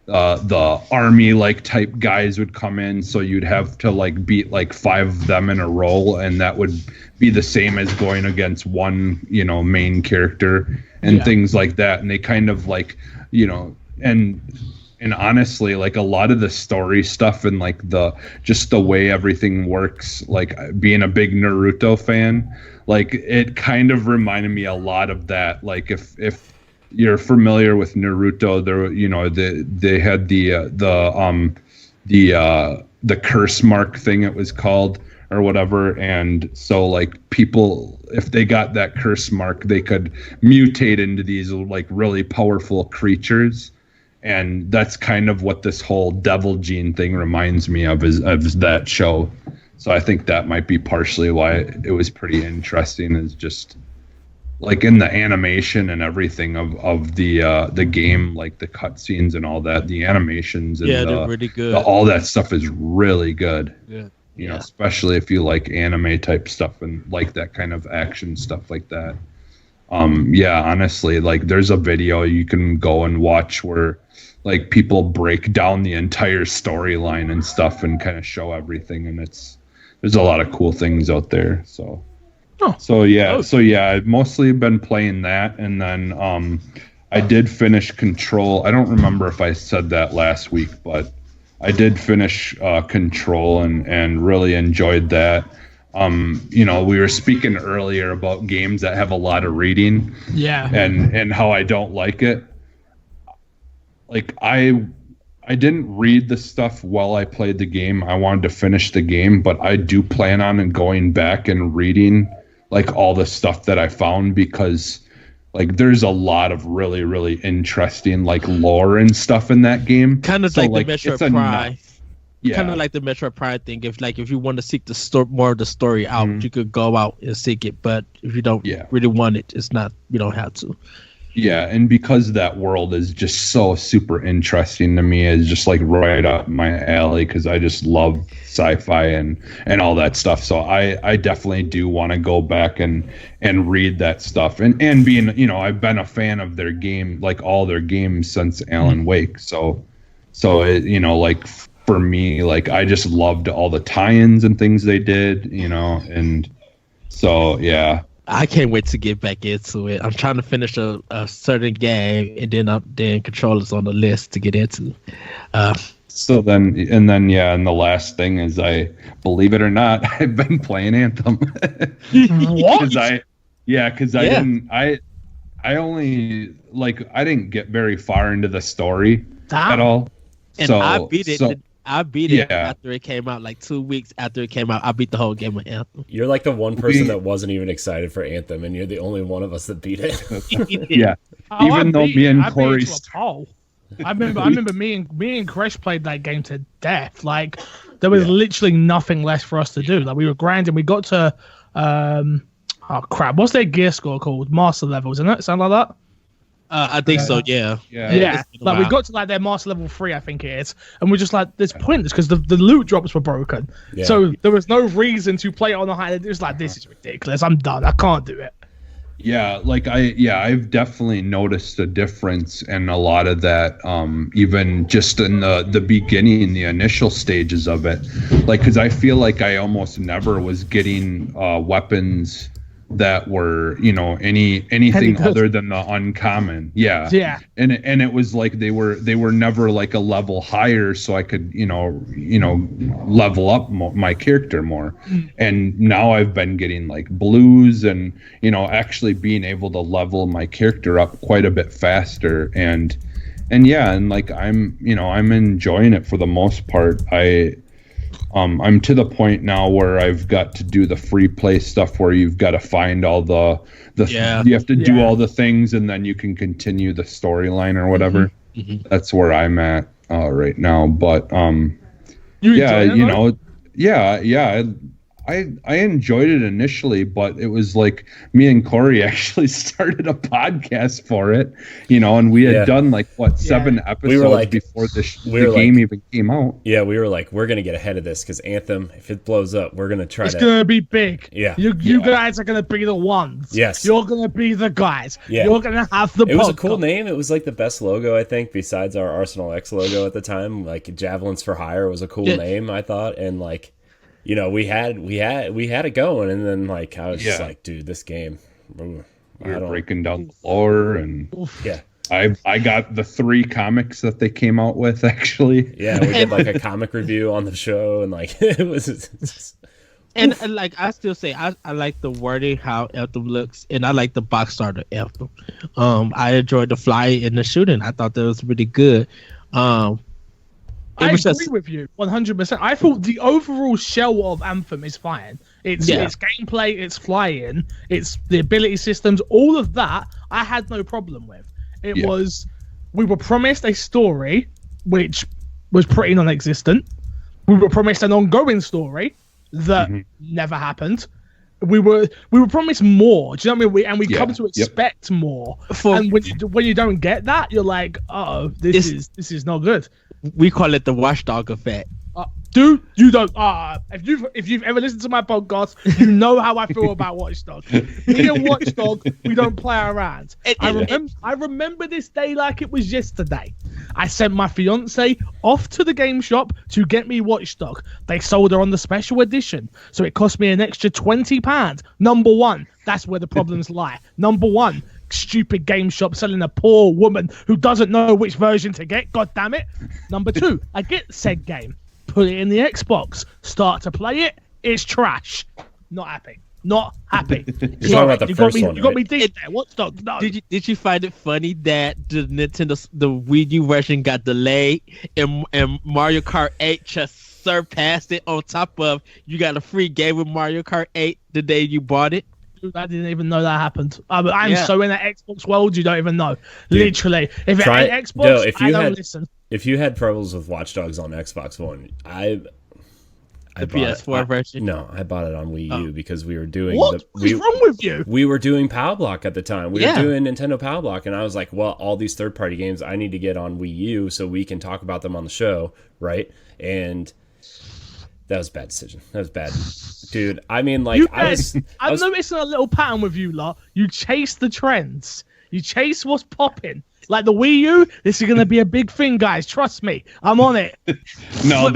Speaker 2: the army like type guys would come in, so you'd have to like beat like 5 of them in a row, and that would be the same as going against one, you know, main character and things like that. And they kind of like, you know, and honestly, like a lot of the story stuff and like the just the way everything works, like being a big Naruto fan, like it kind of reminded me a lot of that. Like if you're familiar with Naruto, there, you know, they had the curse mark thing, it was called, or whatever. And so like people, if they got that curse mark, they could mutate into these like really powerful creatures. And that's kind of what this whole devil gene thing reminds me of that show. So I think that might be partially why it was pretty interesting, is just like in the animation and everything of the game, like the cutscenes and all that, the animations and
Speaker 1: they're really good.
Speaker 2: All that stuff is really good.
Speaker 1: Yeah.
Speaker 2: You know, especially if you like anime type stuff and like that kind of action stuff like that. Yeah, honestly, like there's a video you can go and watch where like people break down the entire storyline and stuff and kind of show everything, and there's a lot of cool things out there. So I've mostly been playing that, and then I did finish Control. I don't remember if I said that last week, but I did finish Control and really enjoyed that. You know, we were speaking earlier about games that have a lot of reading, and how I don't like it. Like I didn't read the stuff while I played the game. I wanted to finish the game, but I do plan on going back and reading like all the stuff that I found, because like there's a lot of really, really interesting like lore and stuff in that game.
Speaker 1: Kind of like the Metroid Prime.
Speaker 2: Yeah.
Speaker 1: Kind of like the Metroid Prime thing. If you want to seek the more of the story out, you could go out and seek it. But if you don't really want it, it's not. You don't have to.
Speaker 2: Yeah, and because that world is just so super interesting to me, it's just like right up my alley, because I just love sci-fi and all that stuff. So I definitely do want to go back and read that stuff. And being, you know, I've been a fan of their game, like all their games since Alan Wake. So it, you know, like for me, like I just loved all the tie-ins and things they did, you know, and so yeah.
Speaker 1: I can't wait to get back into it. I'm trying to finish a certain game, and then Controller's on the list to get into.
Speaker 2: So then, and the last thing is, I believe it or not, I've been playing Anthem.
Speaker 4: What?
Speaker 2: Because I only like I didn't get very far into the story at all.
Speaker 1: And
Speaker 2: so,
Speaker 1: I beat it. I beat it
Speaker 2: Yeah.
Speaker 1: after it came out, like 2 weeks after it came out. I beat the whole game of Anthem.
Speaker 3: You're like the one person that wasn't even excited for Anthem, and you're the only one of us that beat it.
Speaker 2: Yeah.
Speaker 4: Oh,
Speaker 2: Even though me and
Speaker 4: I
Speaker 2: Corey
Speaker 4: beat it to a pole. I remember me and Chris played that game to death. Like there was literally nothing less for us to do. Like we were grinding. We got to oh crap, what's their gear score called? Master level, isn't it? Sound like that?
Speaker 1: I think so. Yeah.
Speaker 4: Yeah. Like we got to like their master level 3, I think it is, and we're just like, it's pointless because the loot drops were broken. Yeah. So there was no reason to play it on the high. It was like, this is ridiculous. I'm done. I can't do it.
Speaker 2: Yeah, like I've definitely noticed a difference in a lot of that, even just in the beginning, the initial stages of it. Like, because I feel like I almost never was getting weapons that were, you know, anything other than the uncommon. Yeah. And it was like they were never like a level higher, so I could, you know level up my character more. And now I've been getting like blues and, you know, actually being able to level my character up quite a bit faster. And like I'm enjoying it for the most part. I'm to the point now where I've got to do the free play stuff where you've got to find all the you have to do all the things and then you can continue the storyline or whatever. Mm-hmm. That's where I'm at right now. But I enjoyed it initially, but it was like me and Corey actually started a podcast for it, and we had done 7 episodes before the game even came out.
Speaker 3: Yeah, we were like, we're going to get ahead of this because Anthem, if it blows up, we're going to try
Speaker 4: It's going to be big.
Speaker 3: Yeah.
Speaker 4: You guys are going to be the ones.
Speaker 3: Yes.
Speaker 4: You're going to be the guys.
Speaker 3: Yeah.
Speaker 4: You're going to have the
Speaker 3: It was a cool name. It was like the best logo, I think, besides our Arsenal X logo at the time. Like Javelins for Hire was a cool name, I thought. And we had it going, and then I was just like, dude, this game.
Speaker 2: We were breaking down the lore, and
Speaker 3: yeah,
Speaker 2: I got the 3 comics that they came out with actually.
Speaker 3: Yeah, we did a comic review on the show, and it was.
Speaker 1: And I still say I like the wording how Anthem looks, and I like the box art of Anthem. I enjoyed the fly and the shooting. I thought that was really good.
Speaker 4: I agree with you 100%. I thought the overall shell of Anthem is fine. It's gameplay, it's flying, it's the ability systems, all of that I had no problem with. It was, we were promised a story which was pretty non-existent. We were promised an ongoing story that never happened. We were promised more. Do you know what I mean? We come to expect more. And when you don't get that, you're like, oh, this is not good.
Speaker 1: We call it the watchdog effect.
Speaker 4: Dude, you don't. If you've ever listened to my podcast, you know how I feel about Watchdog. Me and Watchdog, we don't play around. I remember this day like it was yesterday. I sent my fiance off to the game shop to get me Watchdog. They sold her on the special edition, so it cost me an extra £20. Number one, that's where the problems lie. Number one, stupid game shop selling a poor woman who doesn't know which version to get. God damn it. Number two, I get said game, put it in the Xbox, start to play it, it's trash. Not happy. You're
Speaker 3: talking about the first one.
Speaker 4: You got me deep there. Watchdog. No.
Speaker 1: Did you find it funny that the Wii U version got delayed and Mario Kart 8 just surpassed it? On top of you got a free game with Mario Kart 8 the day you bought it.
Speaker 4: I didn't even know that happened. I'm so in that Xbox world, you don't even know. Dude, literally, if it ain't Xbox, I don't listen.
Speaker 3: If you had troubles with Watch Dogs on Xbox One,
Speaker 1: the PS4 version?
Speaker 3: No, I bought it on Wii U because we were doing.
Speaker 4: What's wrong with you?
Speaker 3: We were doing Power Block at the time. We were doing Nintendo Power Block, and I was like, well, all these third-party games I need to get on Wii U so we can talk about them on the show, right? And that was a bad decision. That was bad. Dude, I mean, I'm
Speaker 4: noticing a little pattern with you lot. You chase the trends. You chase what's popping. Like the Wii U, this is going to be a big thing, guys. Trust me. I'm on it.
Speaker 2: They love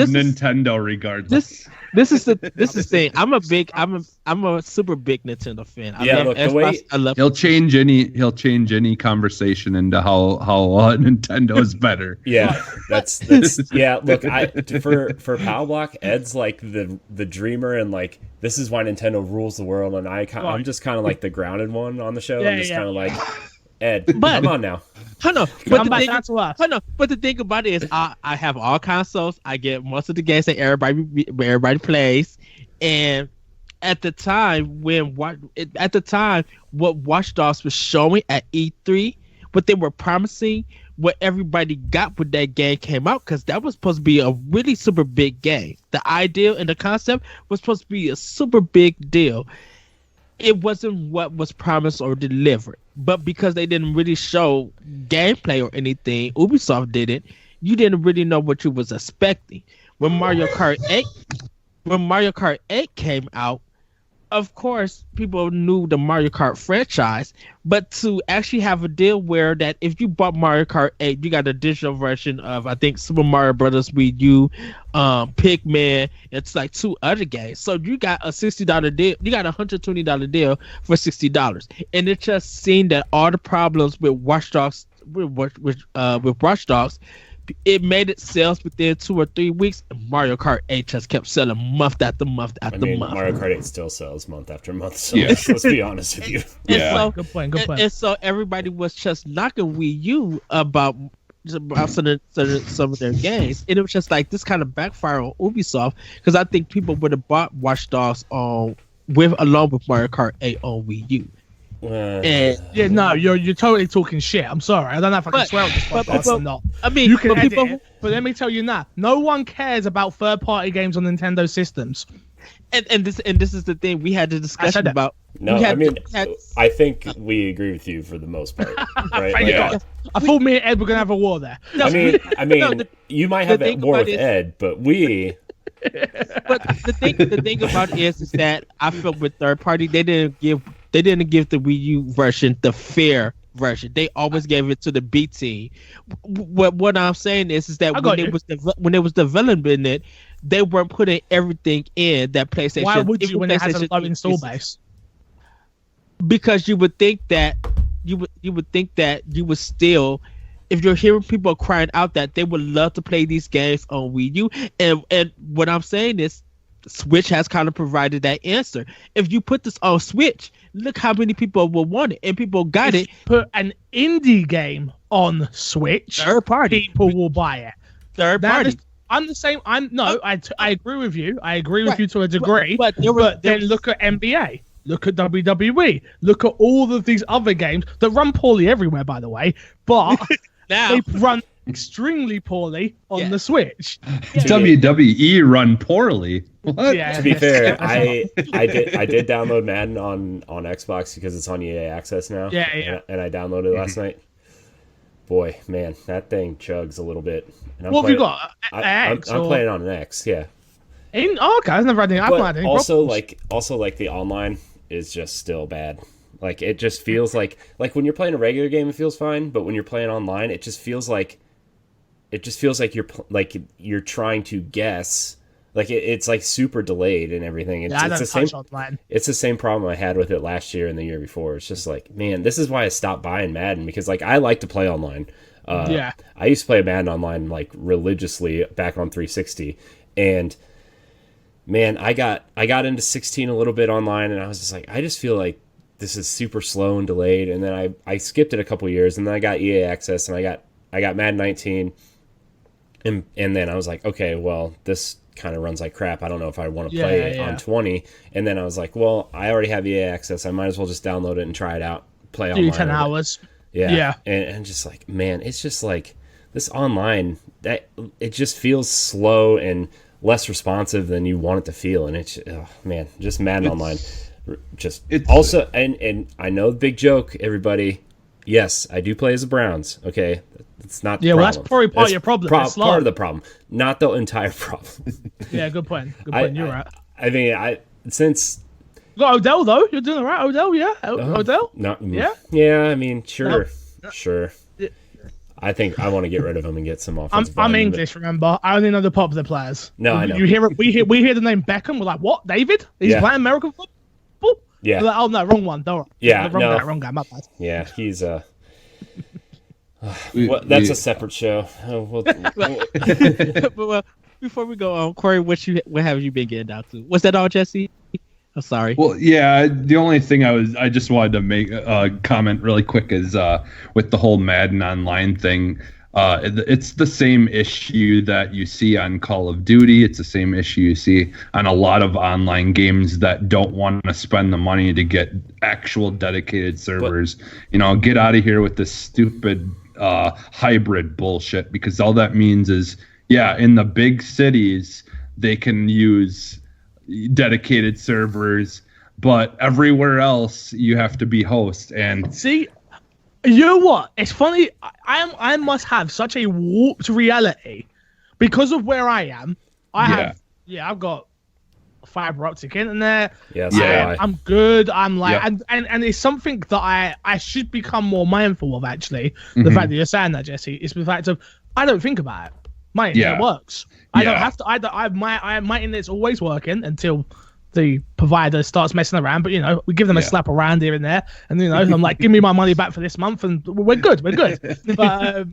Speaker 2: Nintendo regardless.
Speaker 1: This is the thing. I'm a super big Nintendo fan. I love
Speaker 2: he'll change any conversation into how Nintendo is better.
Speaker 3: Yeah, that's yeah. Look, for Power Block, Ed's like the dreamer, and like this is why Nintendo rules the world, and I'm just kind of like the grounded one on the show. I'm just kind of like, Ed, come on now.
Speaker 1: But the thing about it is, I have all consoles. I get most of the games that everybody plays, and at the time what Watch Dogs was showing at E3, what they were promising, what everybody got when that game came out, because that was supposed to be a really super big game. The idea and the concept was supposed to be a super big deal. It wasn't what was promised or delivered. But because they didn't really show gameplay or anything, Ubisoft didn't, you didn't really know what you was expecting. When Mario Kart 8 came out, of course, people knew the Mario Kart franchise, but to actually have a deal where that if you bought Mario Kart 8, you got a digital version of, I think, Super Mario Brothers Wii U, Pikmin, it's like 2 other games. So you got a $60 deal, you got a $120 deal for $60. And it just seemed that all the problems with Watch Dogs, it made it sales within 2 or 3 weeks, and Mario Kart 8 just kept selling month after month after month.
Speaker 3: Mario Kart 8 still sells month after month, so let's be honest with you.
Speaker 1: So, good point. And so everybody was just knocking Wii U about about some of their games, and it was just like this kind of backfire on Ubisoft because I think people would have bought Watch Dogs along with Mario Kart 8 on Wii U.
Speaker 4: Yeah, no, you're totally talking shit. I'm sorry, I don't know if I can swear on this podcast or not.
Speaker 1: I mean,
Speaker 4: you can edit it, but let me tell you now, no one cares about third-party games on Nintendo systems.
Speaker 1: And this is the thing we had a discussion about.
Speaker 3: No, I think we agree with you for the most part. Right?
Speaker 4: I thought me and Ed were gonna have a war there.
Speaker 3: No, you might have a war with Ed, but we.
Speaker 1: But the thing about it is that I feel with third party they didn't give the Wii U version the fair version. They always gave it to the B team. What I'm saying is that when they was developing it, they weren't putting everything in that PlayStation.
Speaker 4: Why would you when it has a low install base?
Speaker 1: Because you would think that you would still, if you're hearing people crying out that they would love to play these games on Wii U, and what I'm saying is Switch has kind of provided that answer. If you put this on Switch, look how many people will want it, and people got it.
Speaker 4: Put an indie game on Switch,
Speaker 1: third party,
Speaker 4: people will buy it.
Speaker 1: Third party.
Speaker 4: I'm the same. I agree with you. I agree with you to a degree. But then look at NBA. Look at WWE. Look at all of these other games that run poorly everywhere, by the way. But they run extremely poorly on the Switch.
Speaker 2: WWE run poorly. What?
Speaker 3: Yeah, to be fair, I did download Madden on Xbox because it's on EA Access now.
Speaker 4: Yeah.
Speaker 3: And I downloaded it last night. Boy, man, that thing chugs a little bit. And
Speaker 4: what have you got?
Speaker 3: I'm playing on an X. Yeah.
Speaker 4: Okay, I've never had any. I've had any
Speaker 3: also like the online is just still bad. Like it just feels like when you're playing a regular game, it feels fine, but when you're playing online, it just feels like you're trying to guess. Like it's like super delayed and everything. It's the same. Online. It's the same problem I had with it last year and the year before. It's just like, man, this is why I stopped buying Madden, because like I like to play online. I used to play Madden online like religiously back on 360, and man, I got into 16 a little bit online, and I was just like, I just feel like this is super slow and delayed. And then I skipped it a couple years, and then I got EA Access, and I got Madden 19, and then I was like, okay, well, this kind of runs like crap. I don't know if I want to play it on 20. And then I was like, well, I already have EA Access. I might as well just download it and try it out. Play online.
Speaker 4: 10 hours.
Speaker 3: Yeah. And just like, man, it's just like this online, that it just feels slow and less responsive than you want it to feel. And it's, man, just Madden Online. Also, and I know the big joke, everybody. Yes, I do play as the Browns. Okay. It's not the problem.
Speaker 4: Well, that's probably part of your problem.
Speaker 3: Part of the problem, not the entire problem.
Speaker 4: Yeah, good point. You're right.
Speaker 3: I mean, since
Speaker 4: you got Odell though, you're doing all right. Odell, yeah. Odell,
Speaker 3: no,
Speaker 4: yeah.
Speaker 3: Yeah, I mean, sure. I think I want to get rid of him and get some offensive.
Speaker 4: I'm English, remember? I only know the popular players.
Speaker 3: No, I know.
Speaker 4: You hear it? We hear the name Beckham. We're like, what? David? He's playing American football.
Speaker 3: Yeah.
Speaker 4: Like, oh no, wrong one. Don't.
Speaker 3: Yeah,
Speaker 4: wrong guy. My bad.
Speaker 3: Yeah, he's well, that's a separate show.
Speaker 1: Well, before we go on, Corey, what have you been getting down to? Was that all, Jesse? I'm sorry.
Speaker 2: Well, yeah. The only thing I just wanted to make a comment really quick is with the whole Madden Online thing. It's the same issue that you see on Call of Duty. It's the same issue you see on a lot of online games that don't want to spend the money to get actual dedicated servers. Get out of here with this stupid hybrid bullshit, because all that means is, in the big cities, they can use dedicated servers, but everywhere else you have to be host. And
Speaker 4: see, you know what? It's funny. I must have such a warped reality because of where I am. I've got fiber optic internet. I'm good. I'm like, and it's something that I should become more mindful of. Actually, the fact that you're saying that, Jesse, is the fact of I don't think about it. My internet works. I don't have to. My internet's always working until the provider starts messing around. But we give them a slap around here and there, and I'm like, give me my money back for this month, and we're good. But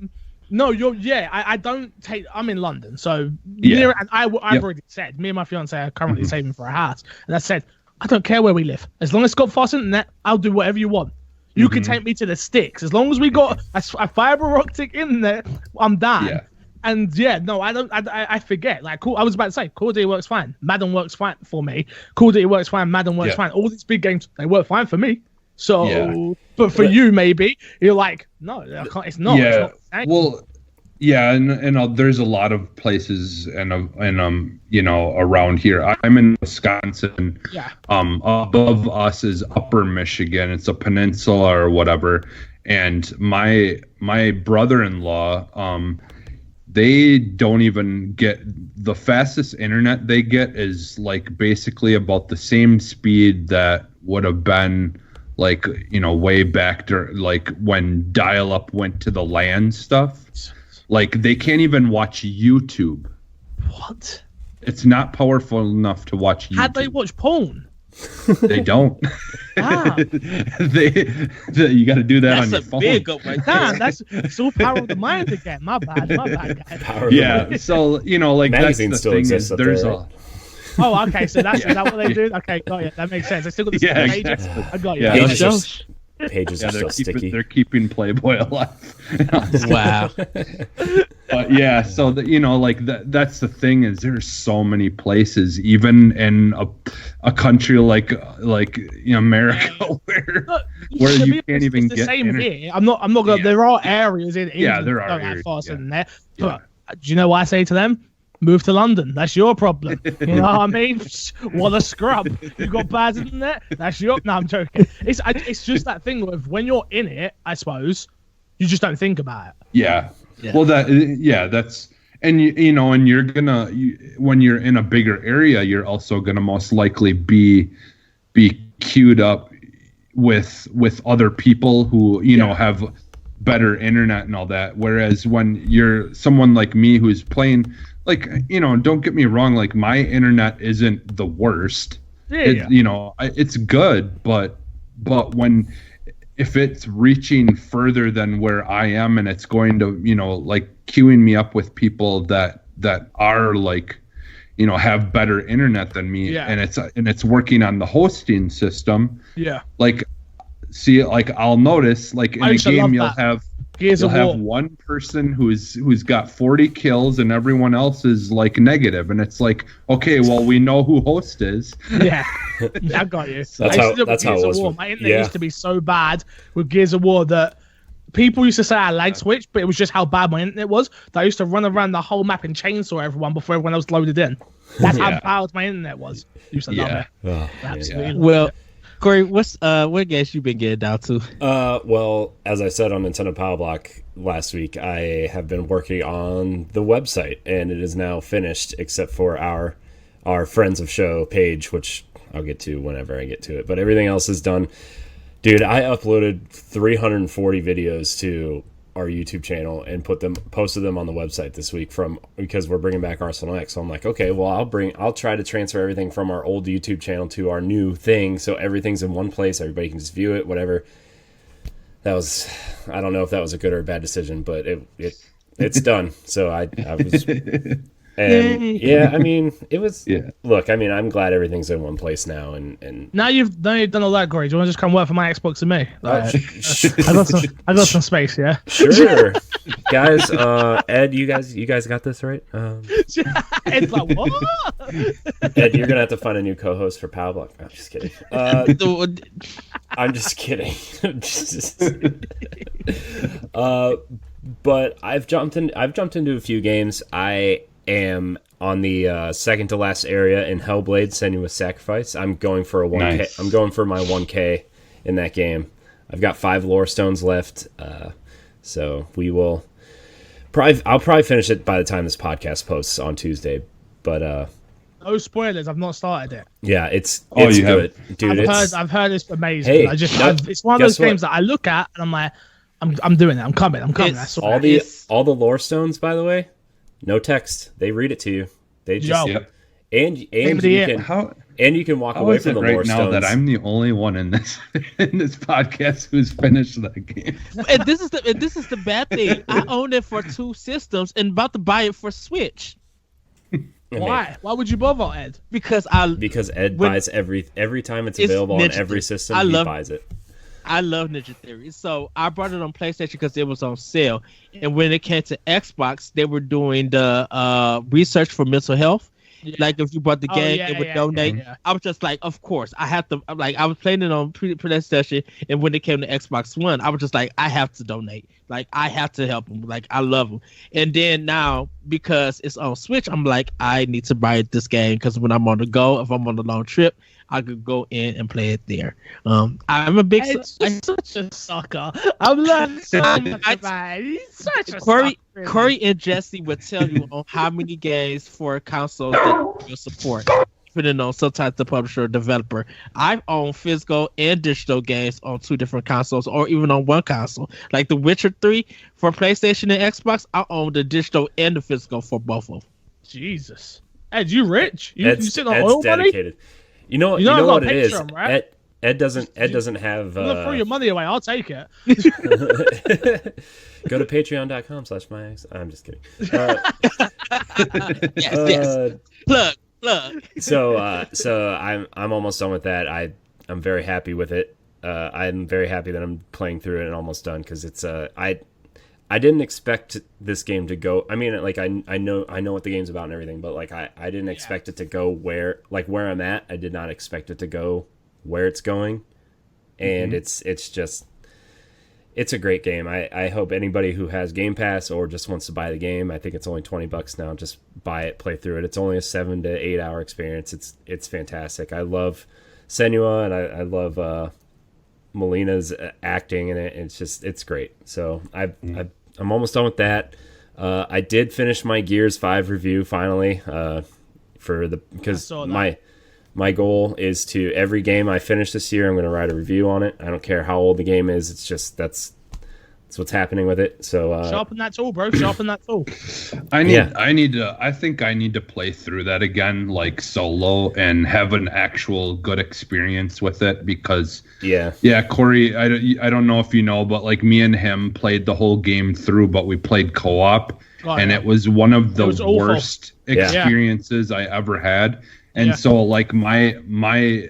Speaker 4: no, I don't take. I'm in London, so and I've already said me and my fiance are currently saving for a house, and I said I don't care where we live as long as it's got fast internet. I'll do whatever you want. You can take me to the sticks. As long as we got a fiber optic in there, I'm down.
Speaker 2: Yeah.
Speaker 4: And I forget. Like, cool. I was about to say, Call of Duty works fine. Madden works fine for me. Call of Duty works fine. Madden works fine. All these big games, they work fine for me. So, but for you, maybe you're like, no, I can't. It's not.
Speaker 2: Yeah.
Speaker 4: It's not.
Speaker 2: Well, yeah, and there's a lot of places and around here. I'm in Wisconsin.
Speaker 4: Yeah.
Speaker 2: Above us is Upper Michigan. It's a peninsula or whatever. And my brother-in-law, they don't even get the fastest internet they get is like basically about the same speed that would have been like, way back like when dial-up went to the LAN stuff. Like they can't even watch YouTube.
Speaker 4: What?
Speaker 2: It's not powerful enough to watch YouTube.
Speaker 4: How'd they watch porn?
Speaker 2: They don't.
Speaker 4: Wow.
Speaker 2: You got to do that on your phone.
Speaker 1: Big up right there.
Speaker 4: Damn, that's so power of the mind again. My bad, guy.
Speaker 2: Yeah, so like
Speaker 3: magazines
Speaker 2: that's the thing is there's
Speaker 3: there.
Speaker 4: Oh, okay, so is that what they do? Okay, got it. That makes sense. I still got the same pages.
Speaker 2: Exactly.
Speaker 4: I got you.
Speaker 2: Yeah,
Speaker 3: Pages are so sticky.
Speaker 2: They're keeping Playboy alive.
Speaker 1: Wow.
Speaker 2: But yeah, so that's the thing is there's so many places, even in a country like America where you can't even get.
Speaker 4: The same here. I'm not gonna. Yeah. There are areas in England
Speaker 2: there are
Speaker 4: that
Speaker 2: areas,
Speaker 4: faster than there. But do you know what I say to them? Move to London. That's your problem. You know what I mean? What a scrub. You got bad internet? That's your. No, I'm joking. It's just that thing of when you're in it, I suppose, you just don't think about it.
Speaker 2: Yeah. Well, that's and and you're gonna when you're in a bigger area, you're also gonna most likely be queued up with other people who have better internet and all that. Whereas when you're someone like me who's playing. Like, don't get me wrong, like my internet isn't the worst. It's good, but if it's reaching further than where I am and it's going to, like queuing me up with people that are like, have better internet than me and it's working on the hosting system.
Speaker 4: Yeah.
Speaker 2: Like, see, like I'll notice like in a game you'll have one person who's got 40 kills and everyone else is like negative, and it's like, okay, well we know who host is.
Speaker 4: Yeah, I got you.
Speaker 3: That's how it was.
Speaker 4: My internet used to be so bad with Gears of War that people used to say I lagged switch, but it was just how bad my internet was. That I used to run around the whole map and chainsaw everyone before everyone else loaded in. That's how bad my internet was. You used to love it.
Speaker 3: Oh,
Speaker 4: absolutely.
Speaker 1: Well, Corey, what games you been getting down to?
Speaker 3: Well, as I said on Nintendo Power Block last week, I have been working on the website, and it is now finished, except for our Friends of Show page, which I'll get to whenever I get to it. But everything else is done. Dude, I uploaded 340 videos to our YouTube channel and posted them on the website this week because we're bringing back Arsenal X. So I'm like, okay, well I'll try to transfer everything from our old YouTube channel to our new thing, so everything's in one place, everybody can just view it, whatever. I don't know if that was a good or a bad decision, but it's done. So I was I mean, it was. Yeah. Look, I mean, I'm glad everything's in one place now, and
Speaker 4: now you've done all that, Corey. Do you want to just come work for my Xbox and me? I got some space, yeah.
Speaker 3: Sure, guys. Ed, you guys got this right.
Speaker 4: Ed's like, what?
Speaker 3: Ed, you're gonna have to find a new co-host for Power Block. I'm just kidding. I'm just kidding. But I've jumped into a few games. I am on the second to last area in Hellblade: Senua's Sacrifice. I'm going for a 1K. Nice. I'm going for my 1K in that game. I've got 5 lore stones left, so we will. I'll probably finish it by the time this podcast posts on Tuesday. But
Speaker 4: no spoilers. I've not started it.
Speaker 3: Yeah, it's good, dude.
Speaker 4: I've heard it's amazing. Hey, it's one of those games that I look at and I'm like, I'm doing it. I'm coming. I swear.
Speaker 3: All the lore stones, by the way. No text. They read it to you. They just and you can walk away from the lore stones.
Speaker 2: Now that I'm the only one in this podcast who's finished that game.
Speaker 1: And this is the bad thing. I own it for 2 systems and about to buy it for Switch.
Speaker 4: Why? Why would you bother, Ed?
Speaker 3: Because Ed buys every time it's available on every system. He buys it.
Speaker 1: I love Ninja Theory. So I brought it on PlayStation because it was on sale. And when it came to Xbox, they were doing the research for mental health. Yeah. Like if you bought the game, it would donate. Yeah. I was just like, of course, I have to. Like I was playing it on PlayStation, and when it came to Xbox One, I was just like, I have to donate. Like I have to help them. Like I love them. And then now because it's on Switch, I'm like, I need to buy this game because when I'm on the go, if I'm on a long trip, I could go in and play it there. I'm a big.
Speaker 4: I'm such a sucker. I'm learning so much about it. He's such a sucker.
Speaker 1: Corey and Jesse would tell you on how many games for consoles that you support, depending on sometimes the publisher or developer. I've owned physical and digital games on 2 different consoles, or even on 1 console. Like The Witcher 3 for PlayStation and Xbox, I own the digital and the physical for both of them.
Speaker 4: Jesus, Ed, you rich? You sitting on oil
Speaker 3: dedicated.
Speaker 4: money?
Speaker 3: You know what it is.
Speaker 4: Right?
Speaker 3: Ed doesn't have.
Speaker 4: Throw your money away. I'll take it.
Speaker 3: Go to patreon.com/myex. I'm just kidding.
Speaker 1: Yes. Plug.
Speaker 3: So I'm almost done with that. I'm very happy with it. I'm very happy that I'm playing through it and almost done because it's I didn't expect this game to go. I mean, like I know what the game's about and everything, but like I didn't expect it to go where I'm at. I did not expect it to go where it's going, and it's a great game. I hope anybody who has Game Pass or just wants to buy the game, I think it's only $20 now. Just buy it, play through it. It's only a 7 to 8 hour experience. It's fantastic. I love Senua and I love Melina's acting in it. It's great. So I'm almost done with that. I did finish my Gears 5 review finally. Because my goal is to every game I finish this year, I'm going to write a review on it. I don't care how old the game is. It's just that's what's happening with it. So
Speaker 4: sharpen that tool, bro. Sharpen that tool.
Speaker 2: I think I need to play through that again, like solo, and have an actual good experience with it because Corey, I don't know if you know, but like me and him played the whole game through, but we played co-op, and it was one of the worst experiences I ever had. And so like my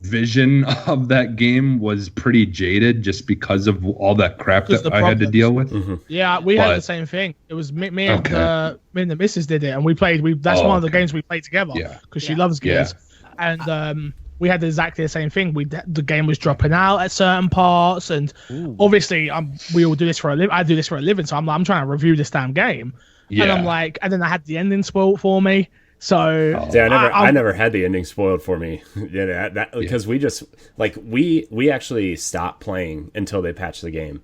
Speaker 2: vision of that game was pretty jaded just because of all that crap that I had to deal with.
Speaker 3: Mm-hmm.
Speaker 4: Yeah, we had the same thing. It was me and the missus did it, and we played. That's one of the games we played together because she loves Gears, and we had exactly the same thing. The game was dropping out at certain parts, and obviously we all do this for a living. I do this for a living, so I'm trying to review this damn game, and I'm like, and then I had the ending spoiled for me. So
Speaker 3: I never had the ending spoiled for me. Because we just we actually stopped playing until they patched the game.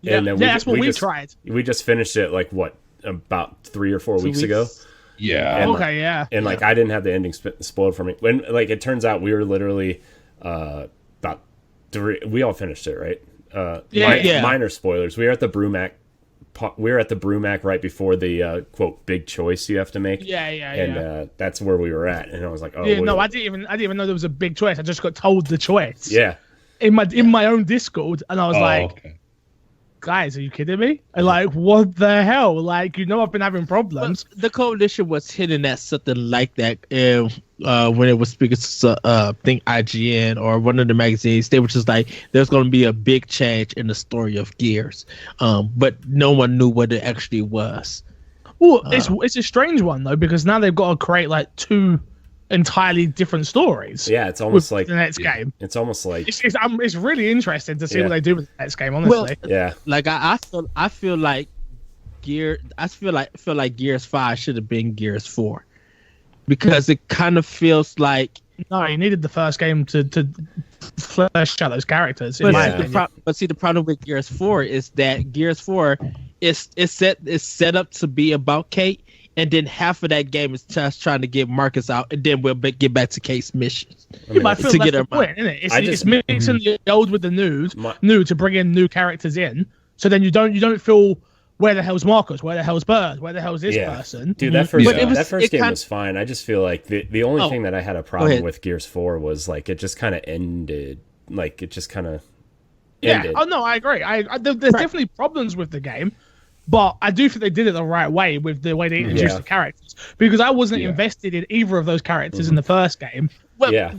Speaker 4: And then that's what we tried.
Speaker 3: We just finished it about 3 or 4 weeks ago.
Speaker 2: Yeah.
Speaker 3: And, And I didn't have the ending spoiled for me. When it turns out we were literally about 3. We all finished it, right? Minor spoilers. We were at the Brumac right before the quote big choice you have to make. And that's where we were at, and I was like,
Speaker 4: I didn't even know there was a big choice. I just got told the choice.
Speaker 3: In
Speaker 4: my own Discord, and I was guys, are you kidding me? Like, what the hell? Like, I've been having problems.
Speaker 1: But the coalition was hinting at something like that when it was speaking to think IGN or one of the magazines. They were just like, there's going to be a big change in the story of Gears, but no one knew what it actually was.
Speaker 4: Well, it's a strange one though, because now they've got to create like 2 entirely different stories.
Speaker 3: Yeah, it's almost like
Speaker 4: the next game.
Speaker 3: It's almost like
Speaker 4: it's really interesting to see what they do with the next game. Honestly,
Speaker 1: like I feel like Gears 5 should have been Gears 4 because it kind of feels like
Speaker 4: you needed the first game to flesh out those characters.
Speaker 1: But see, the problem with Gears 4 is that Gears 4 is set up to be about Kate. And then half of that game is just trying to get Marcus out, and then we'll get back to Kate's missions.
Speaker 4: But I feel that's the point, isn't it? It's mixing the old with the new to bring in new characters in. So then you don't feel where the hell's Marcus, where the hell's Bird, where the hell's this person.
Speaker 3: Dude, that first game was fine. I just feel like the only thing that I had a problem with Gears 4 was like it just kind of ended. Like it just kind of ended.
Speaker 4: Oh no, I agree. There's definitely problems with the game. But I do think they did it the right way with the way they introduced the characters. Because I wasn't invested in either of those characters in the first game.
Speaker 1: Well,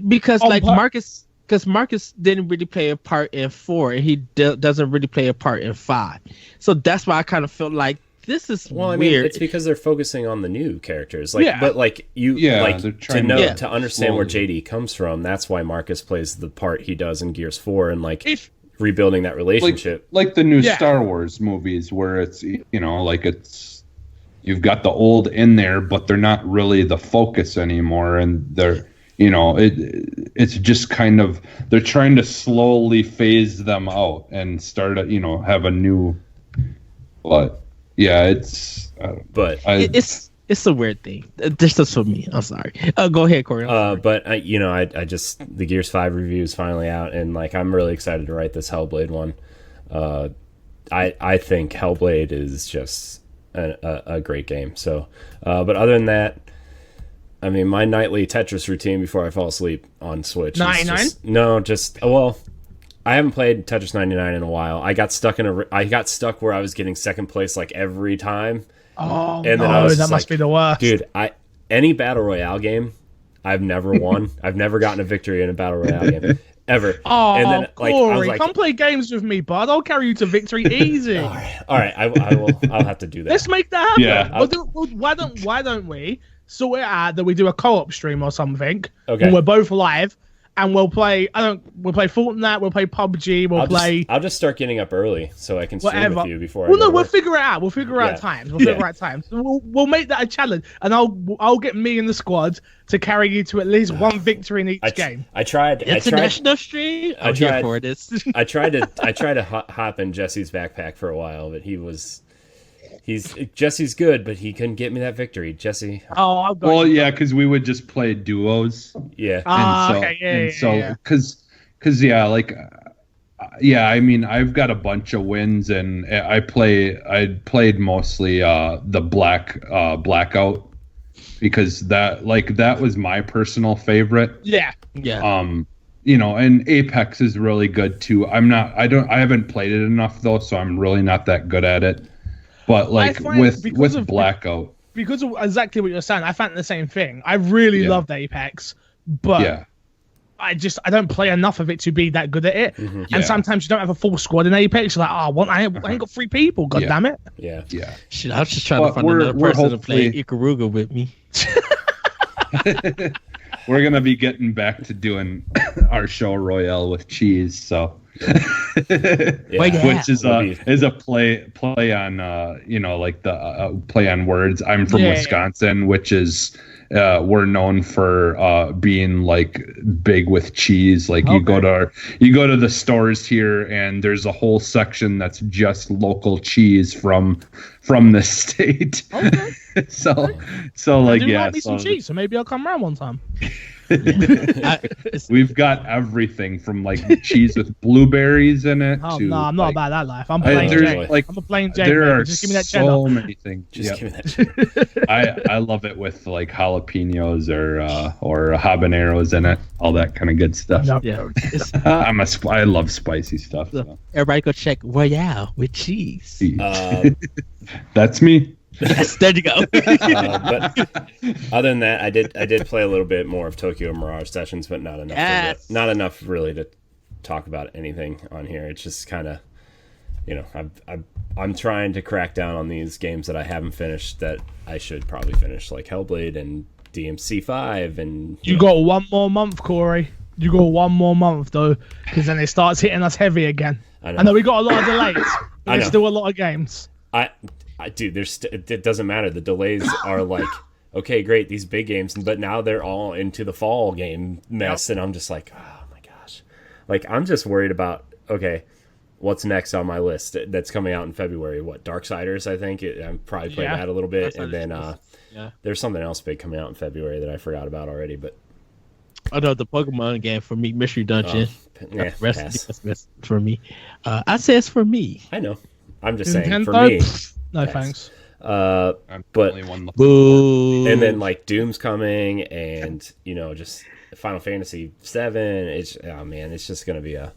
Speaker 1: because like Marcus because Marcus didn't really play a part in 4, and he doesn't really play a part in 5. So that's why I kind of felt like this is weird.
Speaker 3: I mean, it's because they're focusing on the new characters. Like, but like to understand where JD comes from. That's why Marcus plays the part he does in Gears 4, and like rebuilding that relationship.
Speaker 2: Like the new Star Wars movies, where it's like it's you've got the old in there, but they're not really the focus anymore, and they're it's just kind of they're trying to slowly phase them out and start have a new. But yeah, it's
Speaker 1: it's a weird thing. This is for me. I'm sorry. Go ahead, Corey.
Speaker 3: But I just the Gears 5 review is finally out, and like I'm really excited to write this Hellblade one. I think Hellblade is just a great game. So, but other than that, I mean, my nightly Tetris routine before I fall asleep on Switch.
Speaker 4: 99?
Speaker 3: I haven't played Tetris 99 in a while. I got stuck where I was getting second place like every time.
Speaker 4: Oh, and then that must be the worst.
Speaker 3: Dude, any battle royale game, I've never won. I've never gotten a victory in a battle royale game ever.
Speaker 4: Oh, and then, Corey, come play games with me, bud. I'll carry you to victory easy.
Speaker 3: All right. I will. I'll have to do that.
Speaker 4: Let's make that happen.
Speaker 2: Yeah.
Speaker 4: Why don't we sort it out that we do a co-op stream or something?
Speaker 3: Okay.
Speaker 4: When we're both live. And we'll play. We'll play Fortnite. We'll play PUBG.
Speaker 3: I'll just start getting up early so I can stream with you before.
Speaker 4: We'll figure it out. We'll figure out times. We'll make that a challenge, and I'll get me in the squad to carry you to at least one victory in each game.
Speaker 3: I tried
Speaker 1: international stream. I'm here for this.
Speaker 3: I tried to hop in Jesse's backpack for a while, but Jesse's good, but he couldn't get me that victory. Jesse.
Speaker 4: Oh,
Speaker 2: because we would just play duos.
Speaker 3: Yeah.
Speaker 2: I mean, I've got a bunch of wins, and I played mostly the Blackout because that was my personal favorite.
Speaker 4: Yeah.
Speaker 2: And Apex is really good too. I haven't played it enough though, so I'm really not that good at it. But with Blackout,
Speaker 4: because of exactly what you're saying, I found the same thing. I really loved Apex, but I don't play enough of it to be that good at it. Mm-hmm. And sometimes you don't have a full squad in Apex. You're like, I ain't got 3 people. God damn it!
Speaker 3: Yeah.
Speaker 1: Shit, I was just trying to find another person to play Ikaruga with me.
Speaker 2: We're gonna be getting back to doing our show Royale with cheese, so. Which is a play on the play on words. I'm from Wisconsin, which is we're known for being like big with cheese. Like you go to the stores here, and there's a whole section that's just local cheese from the state.
Speaker 4: Okay.
Speaker 2: so like
Speaker 4: like me some cheese, so maybe I'll come around one time.
Speaker 2: We've got everything from like cheese with blueberries in it.
Speaker 4: Oh no, I'm not about that life. I'm plain Jane. I'm a plain Jane.
Speaker 2: There are
Speaker 4: just give me that
Speaker 2: so many things.
Speaker 3: Just give me that cheddar.
Speaker 2: I love it with like jalapenos or habaneros in it, all that kind of good stuff.
Speaker 4: No.
Speaker 1: Yeah,
Speaker 2: I love spicy stuff. So.
Speaker 1: Everybody go check Royale with cheese.
Speaker 2: That's me.
Speaker 1: Yes, there you go.
Speaker 3: But other than that, I did play a little bit more of Tokyo Mirage Sessions, but not enough. Not enough really to talk about anything on here. It's just kind of, I'm trying to crack down on these games that I haven't finished that I should probably finish, like Hellblade and DMC5. And
Speaker 4: you got 1 more month, Corey. You got 1 more month though, because then it starts hitting us heavy again. I know we got a lot of delays, but there's still a lot of games.
Speaker 3: Dude, it doesn't matter. The delays are like, okay, great, these big games, but now they're all into the fall game mess, and I'm just like, oh my gosh. Like, I'm just worried about, okay, what's next on my list that's coming out in February? What, Darksiders, I think? I'm probably playing that a little bit, and then there's something else big coming out in February that I forgot about already, but...
Speaker 1: I know the Pokemon game for me, Mystery Dungeon. Rest for me. I say it's for me.
Speaker 3: I know. I'm just saying, for me...
Speaker 4: No thanks.
Speaker 3: But
Speaker 1: boo.
Speaker 3: And then like Doom's coming, and just Final Fantasy 7. It's just gonna be a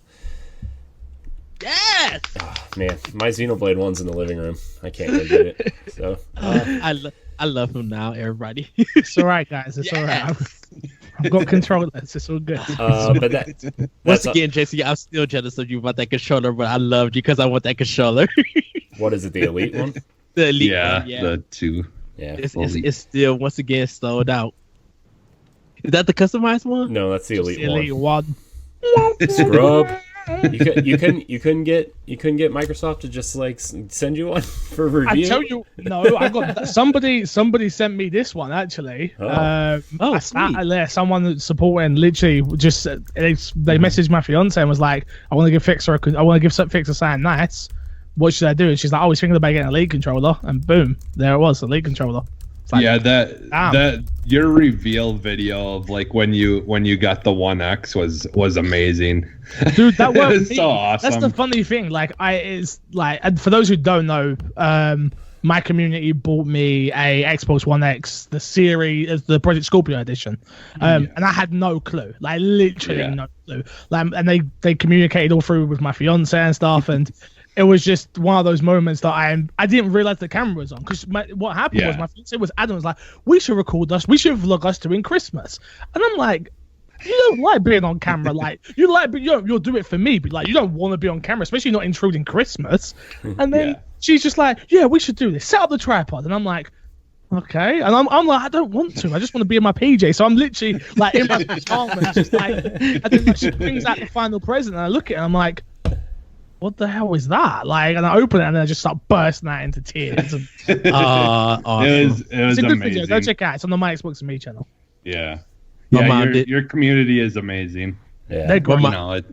Speaker 1: yes.
Speaker 3: Oh, man, my Xenoblade one's in the living room. I can't go get it. So
Speaker 1: I love him now, everybody.
Speaker 4: It's all right, guys. It's all right. I've got controllers. It's all good.
Speaker 3: But
Speaker 1: once again, JC, I'm still jealous of you about that controller, but I loved you because I want that controller.
Speaker 3: What is it? The Elite one?
Speaker 1: The Elite one,
Speaker 2: the 2.
Speaker 3: Yeah,
Speaker 1: it's still once again sold out. Is that the customized one?
Speaker 3: No, that's the Elite
Speaker 4: The Elite one.
Speaker 3: Scrub. You couldn't get Microsoft to just like send you one for review.
Speaker 4: I tell you, no, I got somebody sent me this one actually. Someone that's supporting literally just they messaged my fiance and was like, I want to give Fixer something nice. What should I do? And she's like, I was thinking about getting a Elite controller, and boom, there it was, a Elite controller. Like,
Speaker 2: yeah, that your reveal video of like when you got the One X was amazing.
Speaker 4: Dude, that was
Speaker 2: so awesome.
Speaker 4: That's the funny thing. Like, and for those who don't know, my community bought me a Xbox One X, the series, the Project Scorpio edition, and I had no clue, like literally no clue. Like, and they communicated all through with my fiance and stuff, and it was just one of those moments that I didn't realize the camera was on, because what happened was my fiance was Adam was like, we should record us, we should vlog us doing Christmas, and I'm like, you don't like being on camera, like you'll do it for me, but like you don't want to be on camera, especially not intruding Christmas. And then she's just like, yeah, we should do this, set up the tripod, and I'm like, okay, and I'm like, I don't want to. I just want to be in my PJ. So I'm literally like in my pajamas, just like. And then like, she brings out the final present, and I look at it, and I'm like, what the hell is that? Like, and I open it, and then I just start bursting out into tears.
Speaker 1: Awesome.
Speaker 2: It was
Speaker 4: It's a good
Speaker 2: amazing.
Speaker 4: video. Go check it out. It's on the My Xbox and Me channel.
Speaker 2: Yeah.
Speaker 1: My
Speaker 2: Yeah,
Speaker 1: mom
Speaker 2: your community is amazing.
Speaker 3: Yeah.
Speaker 4: They're great.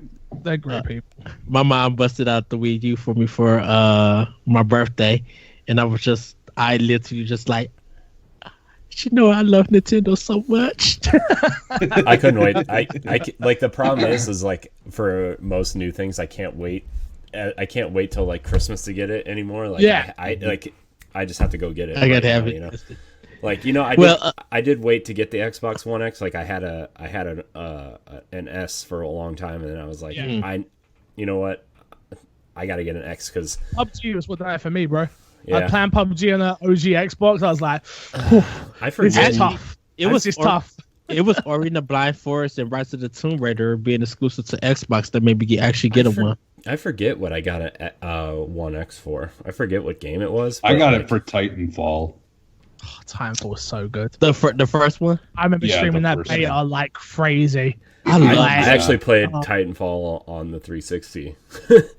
Speaker 2: They're
Speaker 4: Great people.
Speaker 1: My mom busted out the Wii U for me for my birthday, and I literally just like, you know, I love Nintendo so much.
Speaker 3: I couldn't wait. I like, the problem is like for most new things, I can't wait. I can't wait till like Christmas to get it anymore. Like, I just have to go get it.
Speaker 1: I gotta have
Speaker 3: now,
Speaker 1: it.
Speaker 3: you know? Like, you know, I did wait to get the Xbox One X. Like, I had an S for a long time, and then I was like, you know what, I gotta get an X because
Speaker 4: PUBG was what that for me, bro.
Speaker 3: Yeah.
Speaker 4: I playing PUBG on an OG Xbox. I was like,
Speaker 3: I forget.
Speaker 4: this is tough. This is tough.
Speaker 1: It was Ori and the Blind Forest and Rise of the Tomb Raider being exclusive to Xbox that maybe actually get one.
Speaker 3: I forget what I got a One X for. I forget what game it was.
Speaker 2: I got it for Titanfall.
Speaker 4: Oh, Titanfall was so good.
Speaker 1: The first one?
Speaker 4: I remember streaming that beta like crazy.
Speaker 3: I actually played Titanfall on the 360.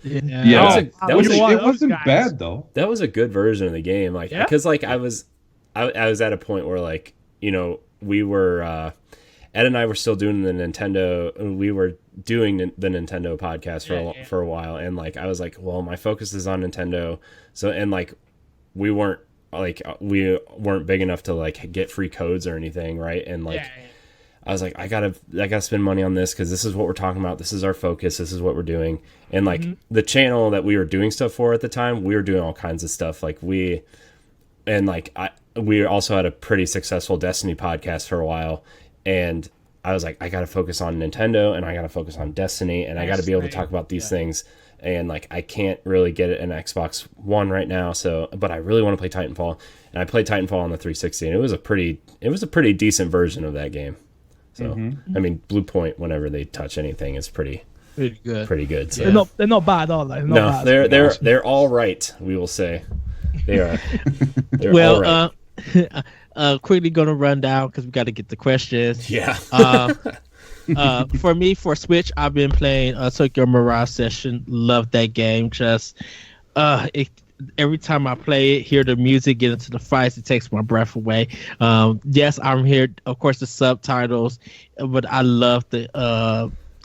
Speaker 2: Yeah, it wasn't bad though.
Speaker 3: That was a good version of the game, like because like I was at a point where, like, you know, we were Ed and I were still doing the Nintendo. We were doing the Nintendo podcast for a while, and like I was like, well, my focus is on Nintendo. So, and like we weren't big enough to like get free codes or anything, right? And like I was like, I gotta spend money on this because this is what we're talking about. This is our focus. This is what we're doing. And like the channel that we were doing stuff for at the time, we were doing all kinds of stuff. Like we also had a pretty successful Destiny podcast for a while, and I was like, I gotta focus on Nintendo, and I gotta focus on Destiny, and I gotta be able to talk about these things. And like I can't really get an Xbox One right now, but I really want to play Titanfall, and I played Titanfall on the 360, and it was a pretty decent version of that game. So I mean, Blue Point, whenever they touch anything, is pretty good. So.
Speaker 4: They're not bad, are they?
Speaker 3: They're all right. We will say they are.
Speaker 1: Well,
Speaker 3: all right.
Speaker 1: Quickly gonna run down because we got to get the questions.
Speaker 3: Yeah.
Speaker 1: For me, for Switch, I've been playing Tokyo Mirage Session. Love that game. Just every time I play it, hear the music, get into the fights, it takes my breath away. Yes, I'm here, of course, the subtitles, but I love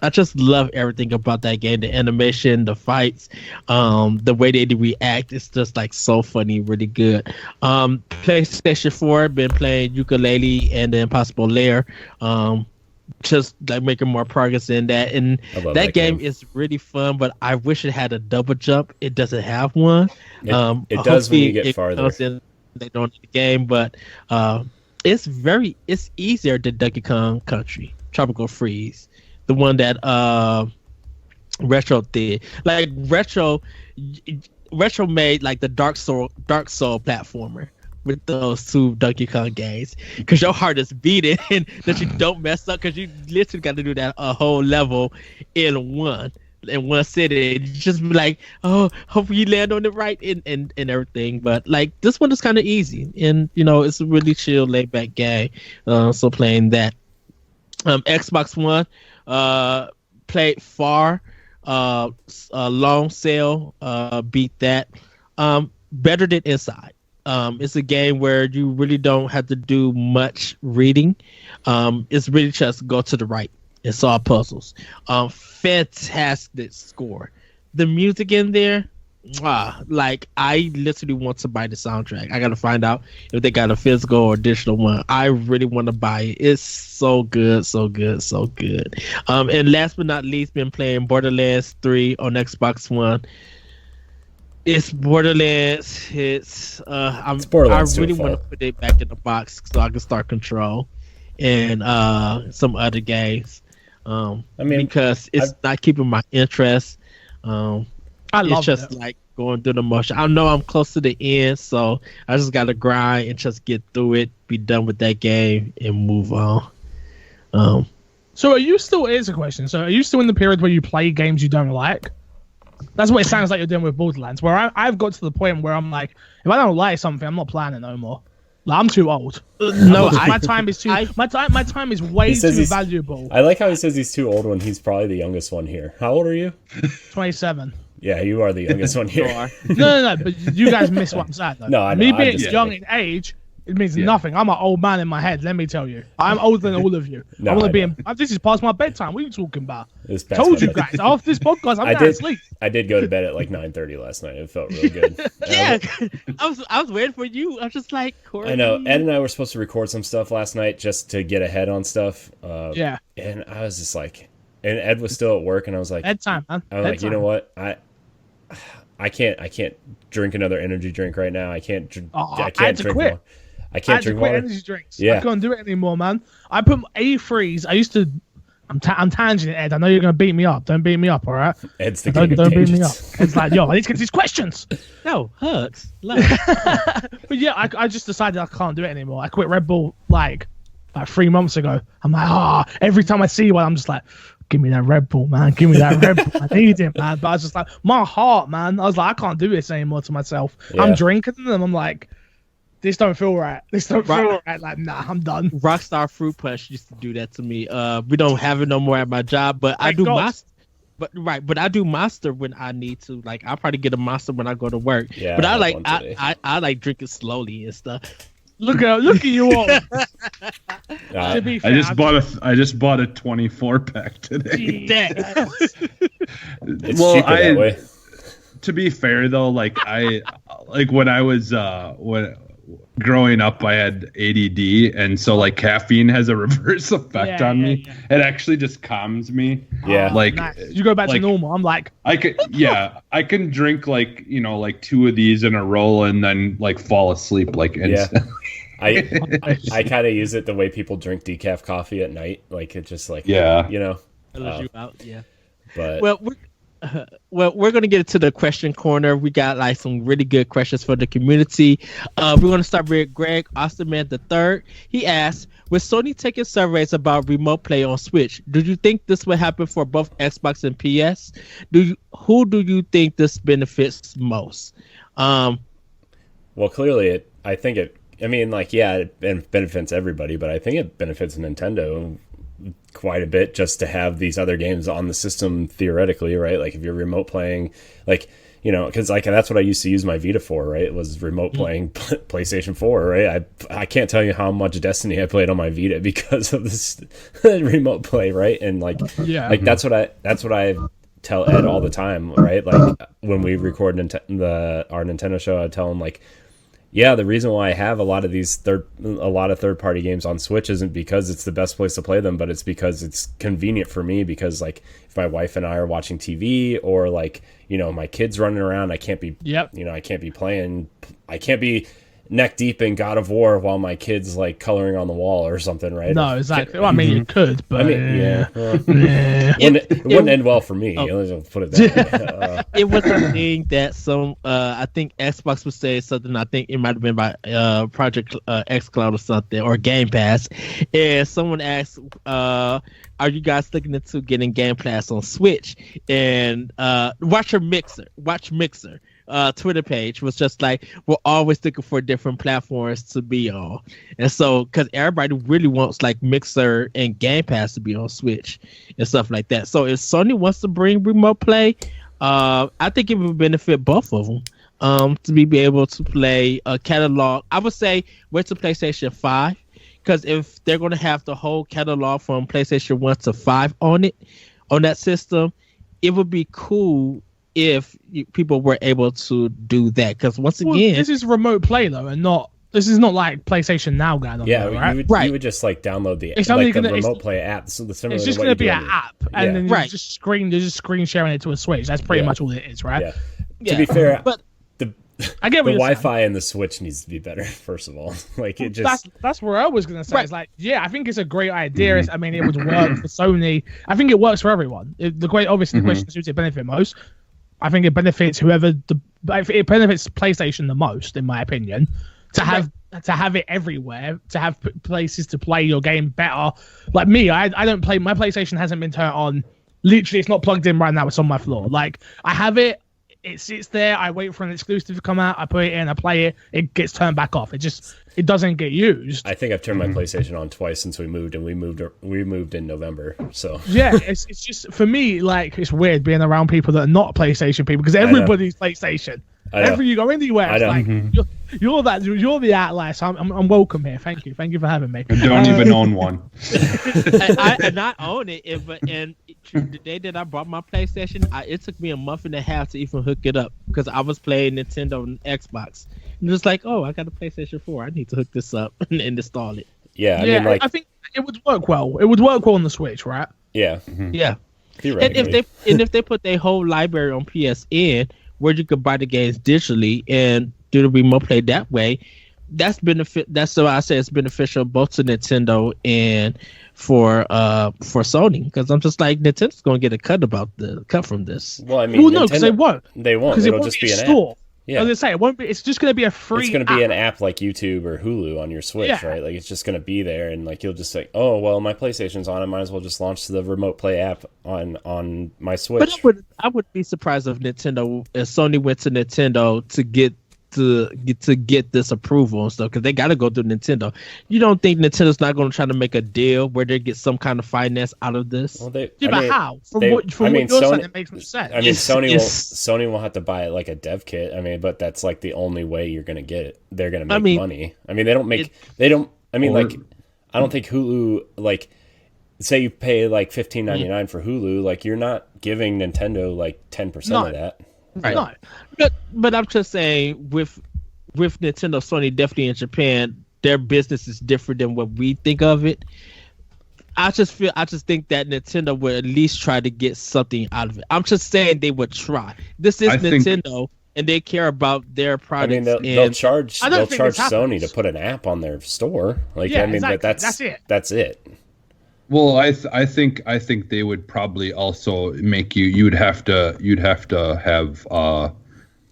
Speaker 1: I just love everything about that game. The animation, the fights, the way they react, it's just like so funny, really good. PlayStation 4, been playing Yooka-Laylee and the Impossible Lair. Just like making more progress in that, and that game is really fun, but I wish it had a double jump. It doesn't have one.
Speaker 3: It does when you get farther.
Speaker 1: They don't need the game, but it's easier than Donkey Kong Country, Tropical Freeze, the one that Retro did. Like Retro made like the Dark Soul platformer, with those two Donkey Kong games because your heart is beating and that you don't mess up because you literally got to do that a whole level in one city. You just be like, oh, hope you land on it right and everything. But like this one is kind of easy, and it's a really chill, laid back game. So playing that. Xbox One, played Far, Long Sail, beat that. Better than Inside. It's a game where you really don't have to do much reading. It's really just go to the right. It's all puzzles. Fantastic score. The music in there, like I literally want to buy the soundtrack. I gotta find out if they got a physical or digital one. I really want to buy it. It's so good, so good, so good. And last but not least, been playing Borderlands 3 on Xbox One. It's Borderlands. It's
Speaker 3: Borderlands
Speaker 1: I really want to put it back in the box so I can start Control and some other games. Because it's not keeping my interest. It's just like going through the motion. I know I'm close to the end, so I just gotta grind and just get through it, be done with that game, and move on.
Speaker 4: So are you still? Here's a question. So are you still in the period where you play games you don't like? That's what it sounds like you're doing with Borderlands. Where I've got to the point where I'm like, if I don't like something, I'm not playing it no more. Like, I'm too old.
Speaker 1: No,
Speaker 4: my time is too. My time is way too valuable.
Speaker 3: I like how he says he's too old when he's probably the youngest one here. How old are you?
Speaker 4: 27.
Speaker 3: Yeah, you are the youngest one here.
Speaker 4: No, but you guys miss what I'm saying, though.
Speaker 3: No, I know.
Speaker 4: Me being young in age, it means nothing. I'm an old man in my head, let me tell you. I'm older than all of you.
Speaker 3: No,
Speaker 4: I want to be in... This is past my bedtime. What are you talking about? Told you guys. After this podcast, I'm going to sleep.
Speaker 3: I did go to bed at like 9:30 last night. It felt really good.
Speaker 1: Yeah, I was waiting for you. I was just like, Corey.
Speaker 3: I know. Ed and I were supposed to record some stuff last night just to get ahead on stuff.
Speaker 4: Yeah.
Speaker 3: And I was just like... And Ed was still at work, and I was like...
Speaker 4: Bedtime, man.
Speaker 3: I was like, you know what? I can't drink another energy drink right now. I can't drink more. I can't drink water.
Speaker 4: Energy drinks.
Speaker 3: Yeah.
Speaker 4: I can't do it anymore, man. I put A3s. I used to. I'm tangenting, Ed. I know you're gonna beat me up. Don't beat me up, all right?
Speaker 3: Ed's the
Speaker 4: don't
Speaker 3: king of
Speaker 4: beat me up.
Speaker 3: tangents.
Speaker 4: It's like, yo, I need to get these questions.
Speaker 1: No, hugs.
Speaker 4: But yeah, I just decided I can't do it anymore. I quit Red Bull like 3 months ago. I'm like, every time I see one, I'm just like, give me that Red Bull, man. Give me that Red Bull. I need it, man. But I was just like, my heart, man. I was like, I can't do this anymore to myself. Yeah. I'm drinking them. I'm like, this don't feel right. This don't feel right. Like, nah, I'm done.
Speaker 1: Rockstar Fruit Punch used to do that to me. We don't have it no more at my job, but I do Monster. But I do Monster when I need to. Like, I'll probably get a Monster when I go to work. Yeah, but I like drinking slowly and stuff.
Speaker 4: Look at you all. To be fair,
Speaker 2: I just bought a 24 pack today.
Speaker 3: It's cheaper that way.
Speaker 2: To be fair though, like when I was growing up, I had ADD, and so like caffeine has a reverse effect on me. Yeah. It actually just calms me.
Speaker 3: Yeah,
Speaker 2: like
Speaker 4: nice. You go back to normal. I'm like,
Speaker 2: I can drink like 2 of these in a row and then like fall asleep like instantly.
Speaker 3: I kind of use it the way people drink decaf coffee at night. Like it just like
Speaker 1: you out. Yeah.
Speaker 3: But
Speaker 1: we're gonna get into the question corner. We got like some really good questions for the community. We're gonna start with Greg Osterman III. He asked, with Sony taking surveys about remote play on Switch, do you think this will happen for both Xbox and PS? Who do you think this benefits most?
Speaker 3: Well, clearly it benefits everybody, but I think it benefits Nintendo quite a bit just to have these other games on the system theoretically, right? Like if you're remote playing, like, because like that's what I used to use my Vita for, right? It was remote playing PlayStation 4, right? I can't tell you how much Destiny I played on my Vita because of this remote play, right? And like that's what I tell Ed all the time, right? Like when we record our Nintendo show, I tell him like, yeah, the reason why I have a lot of third-party games on Switch isn't because it's the best place to play them, but it's because it's convenient for me. Because like if my wife and I are watching TV or like my kids running around, I can't be I can't be playing. I can't be neck deep in God of War while my kid's like coloring on the wall or something, right?
Speaker 4: No, exactly. Well, I mean, you could, but
Speaker 3: I mean, yeah. It wouldn't end well for me. Let's put it that way.
Speaker 1: It was a thing that I think Xbox was saying something. I think it might have been by Project xCloud or something, or Game Pass. And someone asked, "Are you guys looking into getting Game Pass on Switch?" And Watch Mixer Twitter page was just like, we're always looking for different platforms to be on. And so, because everybody really wants like Mixer and Game Pass to be on Switch and stuff like that. So if Sony wants to bring remote play, I think it would benefit both of them to be able to play a catalog. I would say wait till PlayStation 5, because if they're going to have the whole catalog from PlayStation 1 to 5 on that system, it would be cool if people were able to do that. Because once again,
Speaker 4: this is remote play though, and this is not like PlayStation Now going on.
Speaker 3: Yeah,
Speaker 4: there, right?
Speaker 3: You would just like download the remote play app. So
Speaker 4: it's just going to be an app, and then you're just screen sharing it to a Switch. That's pretty much all it is, right?
Speaker 3: Yeah. To be fair,
Speaker 1: but
Speaker 3: I get the Wi-Fi in the Switch needs to be better. First of all, like it just
Speaker 4: that's where I was gonna say. It's like, I think it's a great idea. I mean, it would work for Sony. I think it works for everyone. The question is, who's it benefit most? I think it benefits it benefits PlayStation the most, in my opinion, to have it everywhere, to have places to play your game better. Like me, I don't play. My PlayStation hasn't been turned on. Literally, it's not plugged in right now. It's on my floor. Like I have it. It sits there. I wait for an exclusive to come out. I put it in. I play it. It gets turned back off. It doesn't get used.
Speaker 3: I think I've turned my PlayStation on twice since we moved, and we moved in November. So
Speaker 4: yeah, it's just for me, like, it's weird being around people that are not PlayStation people, because everybody's PlayStation. Whenever you go anywhere, it's like you're the outlier. So I'm welcome here. Thank you for having me.
Speaker 2: I don't even own one.
Speaker 1: I not own it, and the day that I bought my PlayStation, it took me a month and a half to even hook it up, because I was playing Nintendo and Xbox. And it was like, oh, I got a PlayStation 4. I need to hook this up and install it.
Speaker 3: Yeah, I mean,
Speaker 4: I think it would work well. It would work well on the Switch, right?
Speaker 3: Yeah.
Speaker 1: Yeah.
Speaker 3: Theoretically.
Speaker 1: And if they put their whole library on PSN, where you could buy the games digitally and do the remote play that way, that's benefit. That's why I say it's beneficial both to Nintendo and for Sony, because I'm just like, Nintendo's gonna get a cut from this.
Speaker 3: Well, I mean,
Speaker 4: well, no, because they won't.
Speaker 3: They won't.
Speaker 4: Because
Speaker 3: it'll just be an
Speaker 4: store.
Speaker 3: app. Yeah.
Speaker 4: I was gonna say, it won't be. It's just gonna be a free.
Speaker 3: It's gonna be an app like YouTube or Hulu on your Switch, right? Like, it's just gonna be there, and like you'll just say, "Oh, well, my PlayStation's on. I might as well just launch the remote play app on my Switch."
Speaker 1: But I would be surprised if Sony went to Nintendo to get this approval and stuff, because they got to go through Nintendo. You don't think Nintendo's not going to try to make a deal where they get some kind of finance out of this?
Speaker 4: Well, but how? From what you're saying, it makes no sense.
Speaker 3: I mean, Sony will have to buy like a dev kit. I mean, but that's like the only way you're going to get it. They're going to make money. I mean, I don't think Hulu, like, say you pay like $15.99 for Hulu, like, you're not giving Nintendo like 10% of that.
Speaker 1: Right. No. But I'm just saying, with Nintendo, Sony, definitely in Japan, their business is different than what we think of it. I just think that Nintendo would at least try to get something out of it. I'm just saying they would try. This is Nintendo, and they care about their products.
Speaker 3: I mean, they'll charge Sony to put an app on their store. Like,
Speaker 4: yeah,
Speaker 3: I mean,
Speaker 4: exactly.
Speaker 3: that's it. That's it.
Speaker 2: Well, I think they would probably also make you'd have to have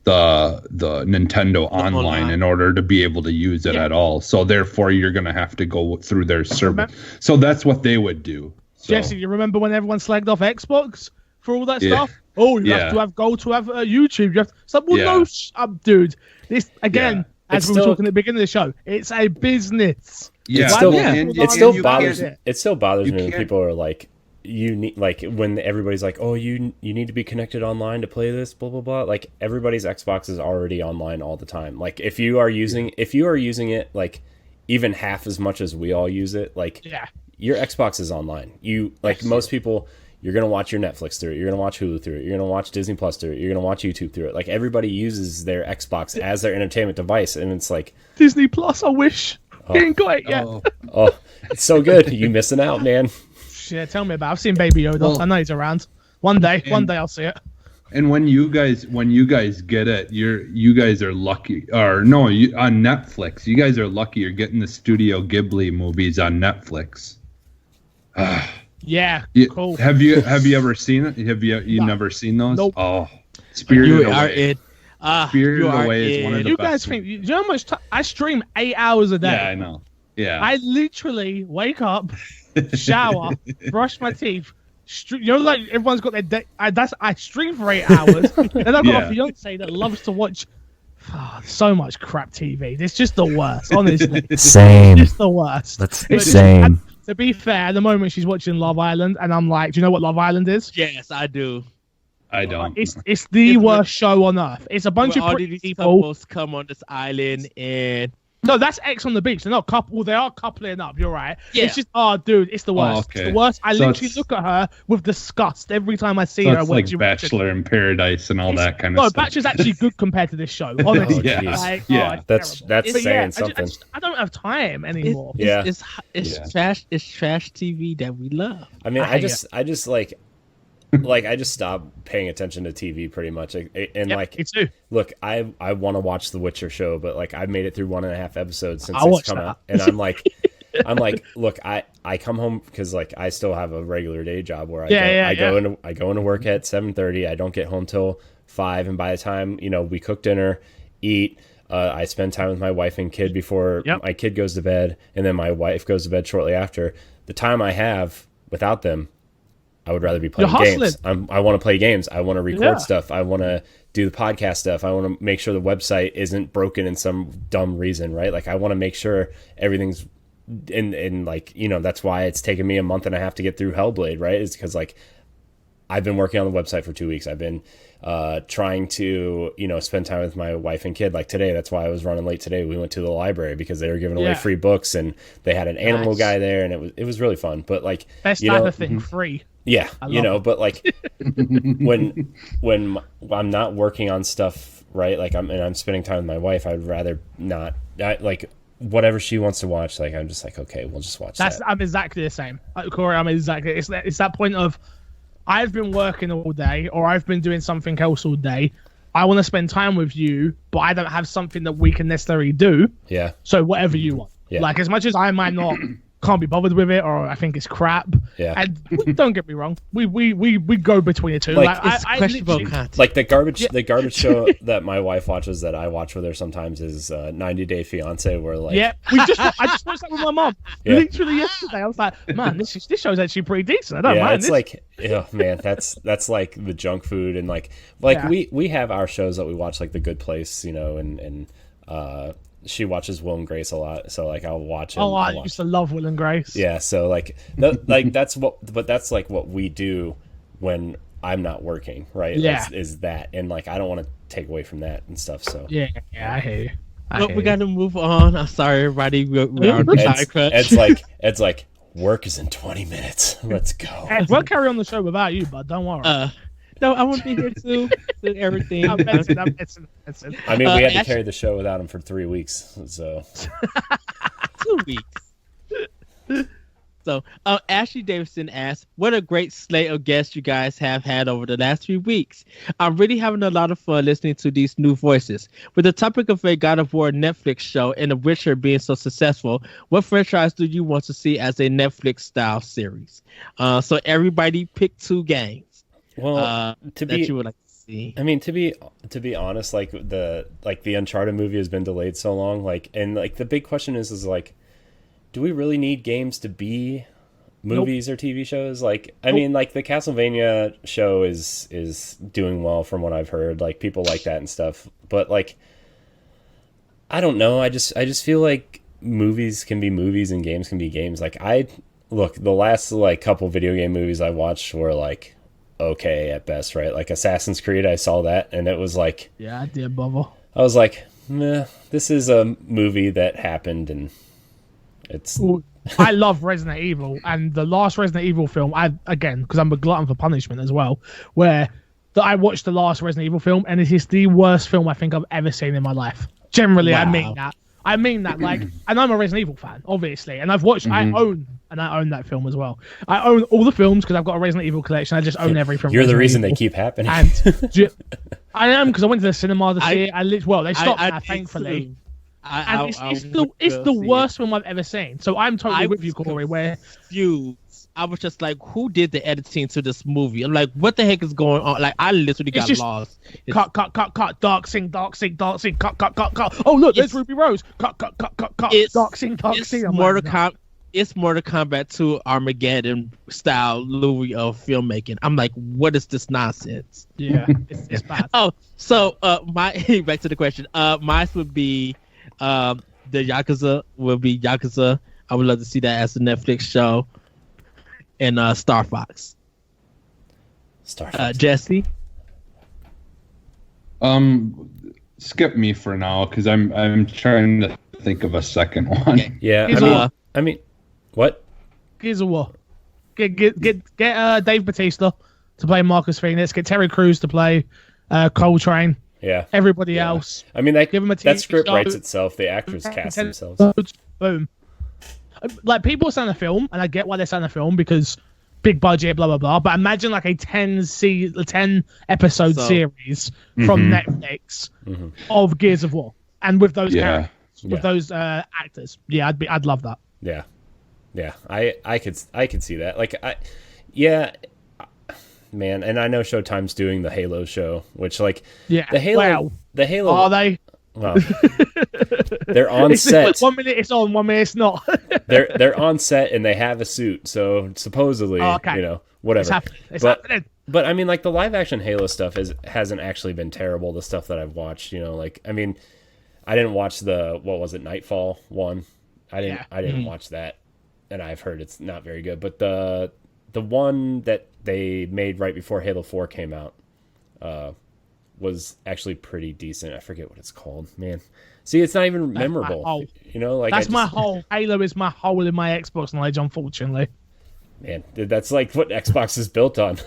Speaker 2: the Nintendo online in order to be able to use it at all. So therefore, you're going to have to go through their server. So that's what they would do. So.
Speaker 4: Jesse, you remember when everyone slagged off Xbox for all that stuff? Oh, you have to have YouTube. You have no, dude. This again, as we were talking at the beginning of the show, it's a business.
Speaker 3: Yeah, it still bothers me when people are like, you need, like, when everybody's like, oh, you need to be connected online to play this, blah blah blah. Like, everybody's Xbox is already online all the time. Like, if you are using it like even half as much as we all use it, like, your Xbox is online. You, like, most people, you're gonna watch your Netflix through it, you're gonna watch Hulu through it, you're gonna watch Disney Plus through it, you're gonna watch YouTube through it. Like, everybody uses their Xbox as their entertainment device, and it's like,
Speaker 4: Disney Plus, I wish. You ain't got it yet.
Speaker 3: Oh, it's so good. You missing out, man.
Speaker 4: Yeah, tell me about it. I've seen Baby Yoda. I know he's around. One day I'll see it.
Speaker 2: And when you guys get it, you guys are lucky. Or no, on Netflix, you guys are lucky. You're getting the Studio Ghibli movies on Netflix.
Speaker 4: Yeah, cool.
Speaker 2: Have you ever seen it? Have you never seen those?
Speaker 4: Nope.
Speaker 2: Oh, Spirited Away.
Speaker 1: Spirited
Speaker 2: Away is one of the
Speaker 4: You
Speaker 2: best.
Speaker 4: guys think? You know how much I stream 8 hours a day?
Speaker 2: Yeah, I know. Yeah.
Speaker 4: I literally wake up, shower, brush my teeth. Like everyone's got their day. I stream for 8 hours. Then I've got a fiance that loves to watch so much crap TV. It's just the worst, honestly.
Speaker 5: Same.
Speaker 4: It's just the worst.
Speaker 5: Same.
Speaker 4: To be fair, at the moment she's watching Love Island, and I'm like, do you know what Love Island is?
Speaker 1: Yes, I do.
Speaker 2: I don't.
Speaker 4: It's the worst show on earth. It's a bunch of pretty people
Speaker 1: supposed to come on this island and.
Speaker 4: No, that's X on the beach. They're not couple. Well, they are coupling up. You're right.
Speaker 1: Yeah.
Speaker 4: It's just, dude, it's the worst.
Speaker 2: Okay.
Speaker 4: It's the worst. I
Speaker 2: So
Speaker 4: literally look at her with disgust every time I see
Speaker 2: So
Speaker 4: her.
Speaker 2: it's like Bachelor in Paradise and all that kind of stuff.
Speaker 4: No, Bachelor's actually good compared to this show. Honestly,
Speaker 2: Yeah.
Speaker 4: Like,
Speaker 2: Yeah.
Speaker 3: That's saying something.
Speaker 4: I don't have time anymore.
Speaker 1: It's trash. It's trash TV that we love.
Speaker 3: I mean, I just I just stopped paying attention to TV pretty much, and like,
Speaker 4: me too.
Speaker 3: look, I want to watch the Witcher show, but like I've made it through 1.5 episodes since
Speaker 4: I'll
Speaker 3: it's come
Speaker 4: watch that.
Speaker 3: out, and I'm like, look, I come home because like I still have a regular day job where I go into work at 7:30. I don't get home till 5, and by the time we cook dinner, eat. I spend time with my wife and kid before my kid goes to bed, and then my wife goes to bed shortly after. The time I have without them, I would rather be playing games. I want to play games. I want to record stuff. I want to do the podcast stuff. I want to make sure the website isn't broken in some dumb reason, right? Like I want to make sure everything's in like, that's why it's taken me a month and a half to get through Hellblade, right? It's because like I've been working on the website for 2 weeks. I've been trying to, spend time with my wife and kid. Like today, that's why I was running late today. We went to the library because they were giving away free books, and they had an animal guy there, and it was really fun. But like,
Speaker 4: best type of thing, free.
Speaker 3: Yeah, but like when I'm not working on stuff, right? Like I'm spending time with my wife. I'd rather not. Like whatever she wants to watch. Like I'm just like, okay, we'll just watch that.
Speaker 4: I'm exactly the same, Corey. I'm exactly. It's that point of I've been working all day, or I've been doing something else all day. I want to spend time with you, but I don't have something that we can necessarily do.
Speaker 3: Yeah.
Speaker 4: So whatever you want. Yeah. Like as much as I might not. Can't be bothered with it, or I think it's crap.
Speaker 3: Yeah.
Speaker 4: And don't get me wrong, we go between the two.
Speaker 3: Like
Speaker 1: it's questionable content.
Speaker 3: Like the garbage show that my wife watches that I watch with her sometimes is 90 Day Fiance, where like
Speaker 4: I just watched that with my mom literally yesterday. I was like, man, this show's actually pretty decent. I don't mind.
Speaker 3: It's like, oh man, that's like the junk food, and like we have our shows that we watch, like The Good Place, and she watches Will and Grace a lot, so like I'll watch it.
Speaker 4: Oh, I used to love Will and Grace.
Speaker 3: Yeah, so like that's like what we do when I'm not working, right?
Speaker 4: Yeah,
Speaker 3: is that, and like I don't want to take away from that and stuff. So
Speaker 4: yeah, I hear you.
Speaker 1: But we got to move on. I'm sorry, everybody. We're on time crunch.
Speaker 3: It's like work is in 20 minutes. Let's go.
Speaker 4: Hey, we'll carry on the show without you, but don't worry.
Speaker 1: No, I want to be here too. Do everything.
Speaker 4: I'm messing.
Speaker 3: I mean, we had to carry the show without him for 3 weeks, so
Speaker 1: 2 weeks. So, Ashley Davidson asks, "What a great slate of guests you guys have had over the last 3 weeks. I'm really having a lot of fun listening to these new voices. With the topic of a God of War Netflix show and The Witcher being so successful, what franchise do you want to see as a Netflix style series? So everybody pick 2 games.
Speaker 3: Well,
Speaker 1: you would like to see.
Speaker 3: I mean, to be honest, like the Uncharted movie has been delayed so long, like, and like the big question is like, do we really need games to be movies or TV shows? Like, I mean, like the Castlevania show is doing well from what I've heard. Like people like that and stuff, but like, I don't know. I just feel like movies can be movies and games can be games. Like the last like couple video game movies I watched were like okay at best, right? Like Assassin's Creed, I saw that and it was like,
Speaker 4: yeah, I did, Bubba.
Speaker 3: I was like, meh, this is a movie that happened, and it's.
Speaker 4: I love Resident Evil, and the last Resident Evil film, because I'm a glutton for punishment as well, where I watched the last Resident Evil film, and it is the worst film I think I've ever seen in my life. Generally, I mean that. I mean that, like, and I'm a Resident Evil fan, obviously, and I've watched. I own that film as well. I own all the films because I've got a Resident Evil collection. I just own every film.
Speaker 3: You're the reason they keep happening.
Speaker 4: And I am, because I went to the cinema to see it. They stopped now, thankfully. It's the worst film I've ever seen. So I'm totally with you, Corey. Where
Speaker 1: I was just like, who did the editing to this movie? I'm like, what the heck is going on? Like, I literally got lost.
Speaker 4: Cut, dark scene, cut. Oh, look, there's Ruby Rose. Cut, dark scene.
Speaker 1: It's Mortal Kombat 2 Armageddon style Louis of filmmaking. I'm like, what is this nonsense?
Speaker 4: Yeah, it's bad.
Speaker 1: So back to the question. Mine would be the Yakuza will be Yakuza. I would love to see that as a Netflix show. And Star Fox. Jesse.
Speaker 2: Skip me for now because I'm trying to think of a second one.
Speaker 1: Okay.
Speaker 3: Yeah, I mean, what?
Speaker 4: Gears of War. Get Dave Bautista to play Marcus Phoenix. Get Terry Crews to play Coltrane.
Speaker 3: Yeah.
Speaker 4: Everybody else.
Speaker 3: I mean, give them a that script writes itself. The actors cast themselves.
Speaker 4: Boom. Like, people sign a film, and I get why they sign a film because big budget, blah blah blah. But imagine like a 10 episode series from Netflix of Gears of War, and with those characters, with those actors. Yeah, I'd love that.
Speaker 3: Yeah. I could see that. Like, man. And I know Showtime's doing the Halo show, which the Halo.
Speaker 4: Are they?
Speaker 3: Well, they're on set.
Speaker 4: 1 minute it's on, 1 minute it's not.
Speaker 3: they're on set and they have a suit, so supposedly, whatever.
Speaker 4: It's happening.
Speaker 3: But I mean, like, the live action Halo stuff hasn't actually been terrible. The stuff that I've watched, I mean, I didn't watch the Nightfall one. I didn't watch that, and I've heard it's not very good. But the one that they made right before Halo 4 came out, was actually pretty decent. I forget what it's called, man. See, it's not even memorable.
Speaker 4: That's my whole. Halo is my hole in my Xbox knowledge, unfortunately.
Speaker 3: Man, that's like what Xbox is built on.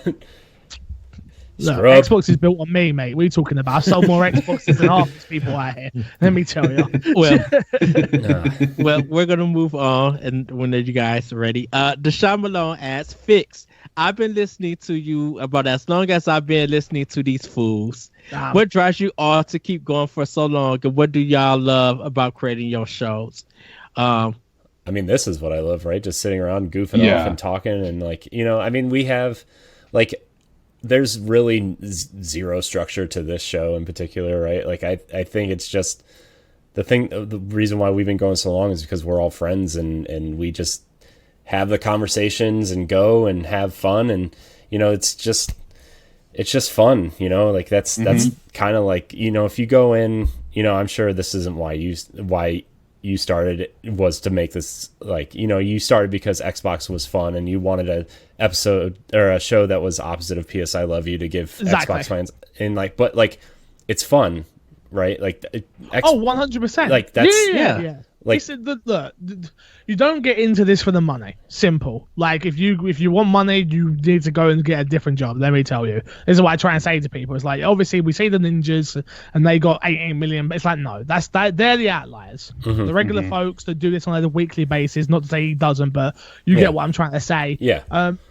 Speaker 4: Look, Xbox is built on me, mate. What are you talking about? I've sold more Xboxes than half these people out here. Let me tell you.
Speaker 1: Well, we're gonna move on, and when you guys are ready, Deshaun Malone asks, Fix, I've been listening to you about as long as I've been listening to these fools. What drives you all to keep going for so long, and what do y'all love about creating your shows?
Speaker 3: I mean, this is what I love, right? Just sitting around goofing off and talking, and I mean, we have there's really zero structure to this show in particular, right? Like, I think it's just the reason why we've been going so long is because we're all friends and we just have the conversations and go and have fun. And, it's just fun, like that's kind of like, if you go in, I'm sure this isn't why you started it was to make this, you started because Xbox was fun and you wanted an episode or a show that was opposite of PS I Love You to give Xbox fans, and but it's fun, right?
Speaker 4: 100%.
Speaker 3: Like, that's
Speaker 4: yeah. Like, look, you don't get into this for the money. Simple. Like, if you want money, you need to go and get a different job. Let me tell you. This is what I try and say to people. It's like, obviously, we see the ninjas and they got 18 million. But it's like, no, they're the outliers. The regular folks that do this on a weekly basis. Not to say he doesn't, but you get what I'm trying to say.
Speaker 3: Yeah.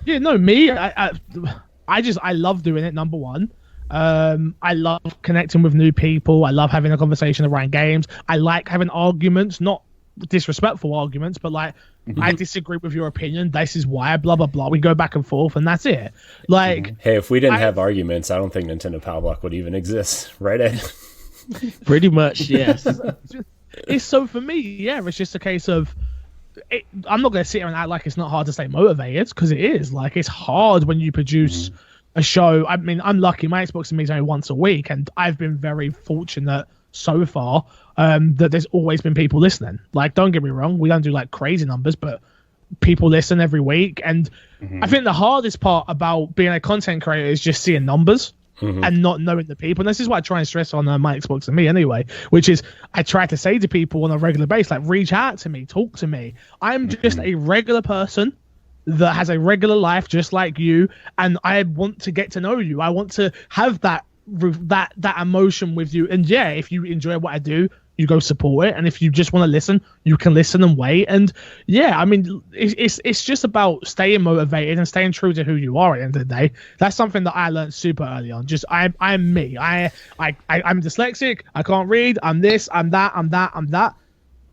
Speaker 4: Me. I love doing it. Number one. I love connecting with new people. I love having a conversation around games. I like having arguments, not disrespectful arguments, but I disagree with your opinion. This is why, blah blah blah. We go back and forth, and that's it.
Speaker 3: Hey, if we didn't have arguments, I don't think Nintendo Power Block would even exist, right, Ed?
Speaker 1: Pretty much, yes.
Speaker 4: It's so for me, it's just a case of. I'm not going to sit here and act like it's not hard to stay motivated, because it is. It's hard when you produce. A show. I mean, I'm lucky. My Xbox and me is only once a week, and I've been very fortunate so far that there's always been people listening. Don't get me wrong, we don't do crazy numbers, but people listen every week. And I think the hardest part about being a content creator is just seeing numbers and not knowing the people. And this is what I try and stress on my Xbox and me anyway, which is I try to say to people on a regular basis, reach out to me, talk to me. I'm just a regular person that has a regular life just like you, and I want to get to know you. I want to have that emotion with you. And if you enjoy what I do, you go support it, and if you just want to listen, you can listen and wait. And yeah, I mean, it's just about staying motivated and staying true to who you are at the end of the day. That's something that I learned super early on. Just I'm me. I'm dyslexic. I can't read. I'm this. I'm that.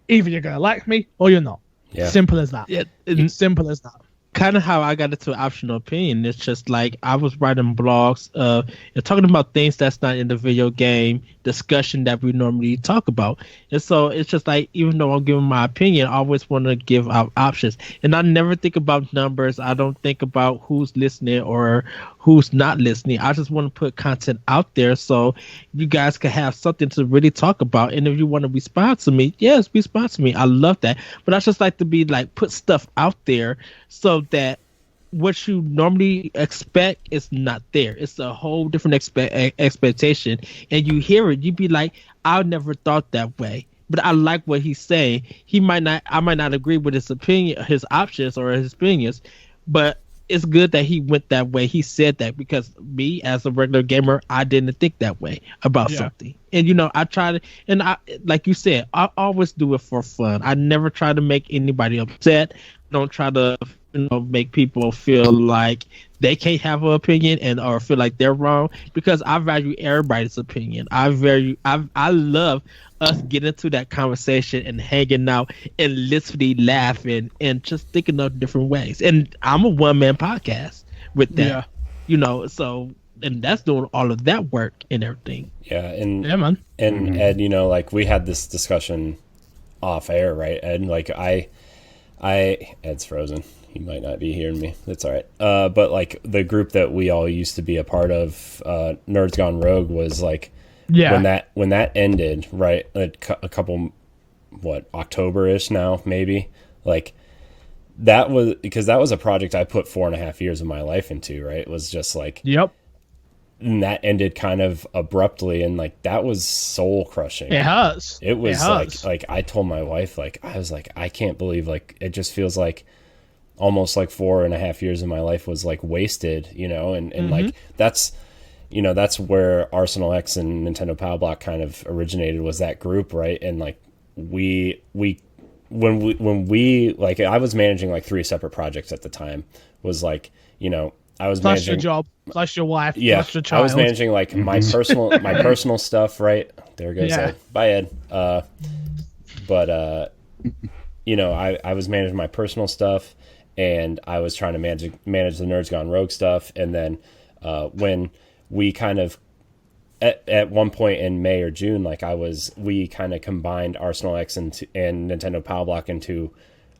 Speaker 4: Either you're gonna like me or you're not.
Speaker 3: Yeah.
Speaker 4: Simple as that.
Speaker 1: Yeah,
Speaker 4: Simple as that.
Speaker 1: Kind of how I got into optional opinion. It's just like I was writing blogs, you're talking about things that's not in the video game discussion that we normally talk about. And so it's just like, even though I'm giving my opinion, I always want to give out options. And I never think about numbers. I don't think about who's listening or who's not listening. I just want to put content out there so you guys can have something to really talk about. And if you want to respond to me, yes, respond to me. I love that. But I just like to be like, put stuff out there so that what you normally expect is not there. It's a whole different expectation. And you hear it, you be like, I never thought that way. But I like what he's saying. I might not agree with his opinion, his options or his opinions, but it's good that he went that way. He said that, because me as a regular gamer, I didn't think that way about something. And I try to, and I, like you said, I always do it for fun. I never try to make anybody upset. Don't try to make people feel like they can't have an opinion or feel like they're wrong, because I value everybody's opinion. I love us getting into that conversation and hanging out and literally laughing and just thinking of different ways. And I'm a one-man podcast with that, so, and that's doing all of that work and everything.
Speaker 3: Yeah. And
Speaker 4: yeah, man.
Speaker 3: And Ed, like we had this discussion off air, right? Ed, like Ed's frozen. He might not be hearing me. That's all right. But like the group that we all used to be a part of, Nerds Gone Rogue, was like, when that ended, right? A couple, October-ish now, maybe. Like that was because that was a project I put 4.5 years of my life into, right? It was just like,
Speaker 4: yep.
Speaker 3: And that ended kind of abruptly, and like that was soul crushing.
Speaker 4: It hurts.
Speaker 3: It was like I told my wife, like I was like, I can't believe, like it just feels like almost like 4.5 years of my life was like wasted, and like that's where Arsenal X and Nintendo Power Block kind of originated, was that group, right? And like when we like, I was managing like 3 separate projects at the time. Was like, I was
Speaker 4: plus
Speaker 3: managing
Speaker 4: your job, plus your wife,
Speaker 3: yeah,
Speaker 4: plus your child.
Speaker 3: I was managing like my personal stuff, right? There goes Ed. Bye, Ed. But I was managing my personal stuff, and I was trying to manage the Nerds Gone Rogue stuff. And then when we kind of at one point in May or June, like we kind of combined Arsenal X and Nintendo Power Block into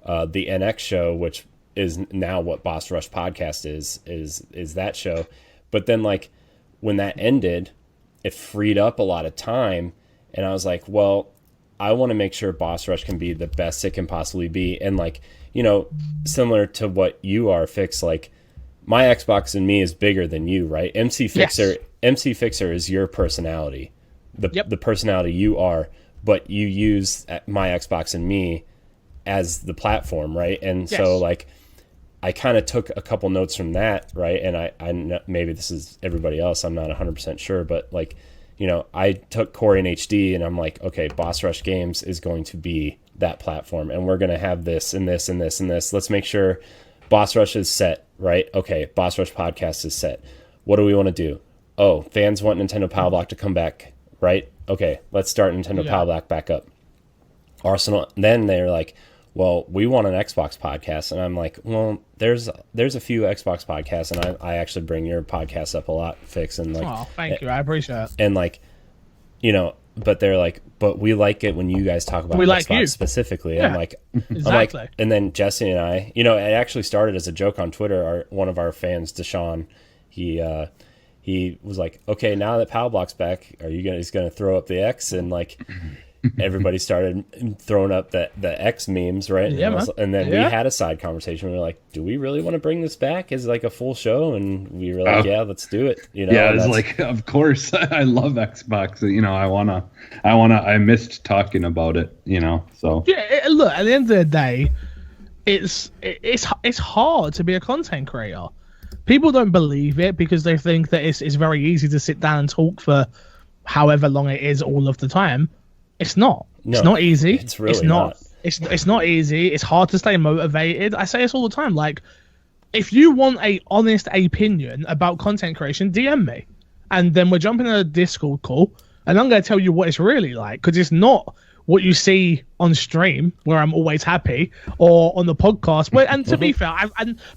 Speaker 3: the NX show, which is now what Boss Rush Podcast is that show. But then like when that ended, it freed up a lot of time, and I was like, well, I want to make sure Boss Rush can be the best it can possibly be. And like, similar to what you are, Fix, like my Xbox and me is bigger than you, right? MC Fixer is your personality, the personality you are, but you use my Xbox and me as the platform, right? And so like I kind of took a couple notes from that, right? And I maybe this is everybody else, I'm not 100% sure, but like, I took Corey and HD, and I'm like, okay, Boss Rush Games is going to be that platform, and we're going to have this and this and this and this. Let's make sure Boss Rush is set, right? Okay, Boss Rush Podcast is set. What do we want to do? Oh, fans want Nintendo Power Block to come back, right? Okay, let's start Nintendo Power Block back up. Arsenal, then they're like, well, we want an Xbox podcast. And I'm like, well, there's a few Xbox podcasts, and I actually bring your podcast up a lot, Fix. And like,
Speaker 4: oh, thank you. I appreciate it.
Speaker 3: And like, but they're like, but we like it when you guys talk about Xbox specifically. Yeah, I'm like,
Speaker 4: exactly.
Speaker 3: And then Jesse and I, it actually started as a joke on Twitter. One of our fans, Deshaun, he was like, okay, now that Power Block's back, he's going to throw up the X? And like, everybody started throwing up the X memes, right?
Speaker 4: Yeah,
Speaker 3: and then we had a side conversation. We were like, do we really want to bring this back as like a full show? And we were like, yeah, let's do it.
Speaker 2: Yeah, it's like, of course, I love Xbox. I missed talking about it, so.
Speaker 4: Yeah, look, at the end of the day, it's hard to be a content creator. People don't believe it because they think that it's very easy to sit down and talk for however long it is all of the time. It's not.
Speaker 3: No,
Speaker 4: it's not easy.
Speaker 3: It's really not.
Speaker 4: It's not easy. It's hard to stay motivated. I say this all the time. Like, if you want a honest opinion about content creation, DM me, and then we're jumping in a Discord call, and I'm going to tell you what it's really like, because it's not what you see on stream where I'm always happy, or on the podcast. And to be fair,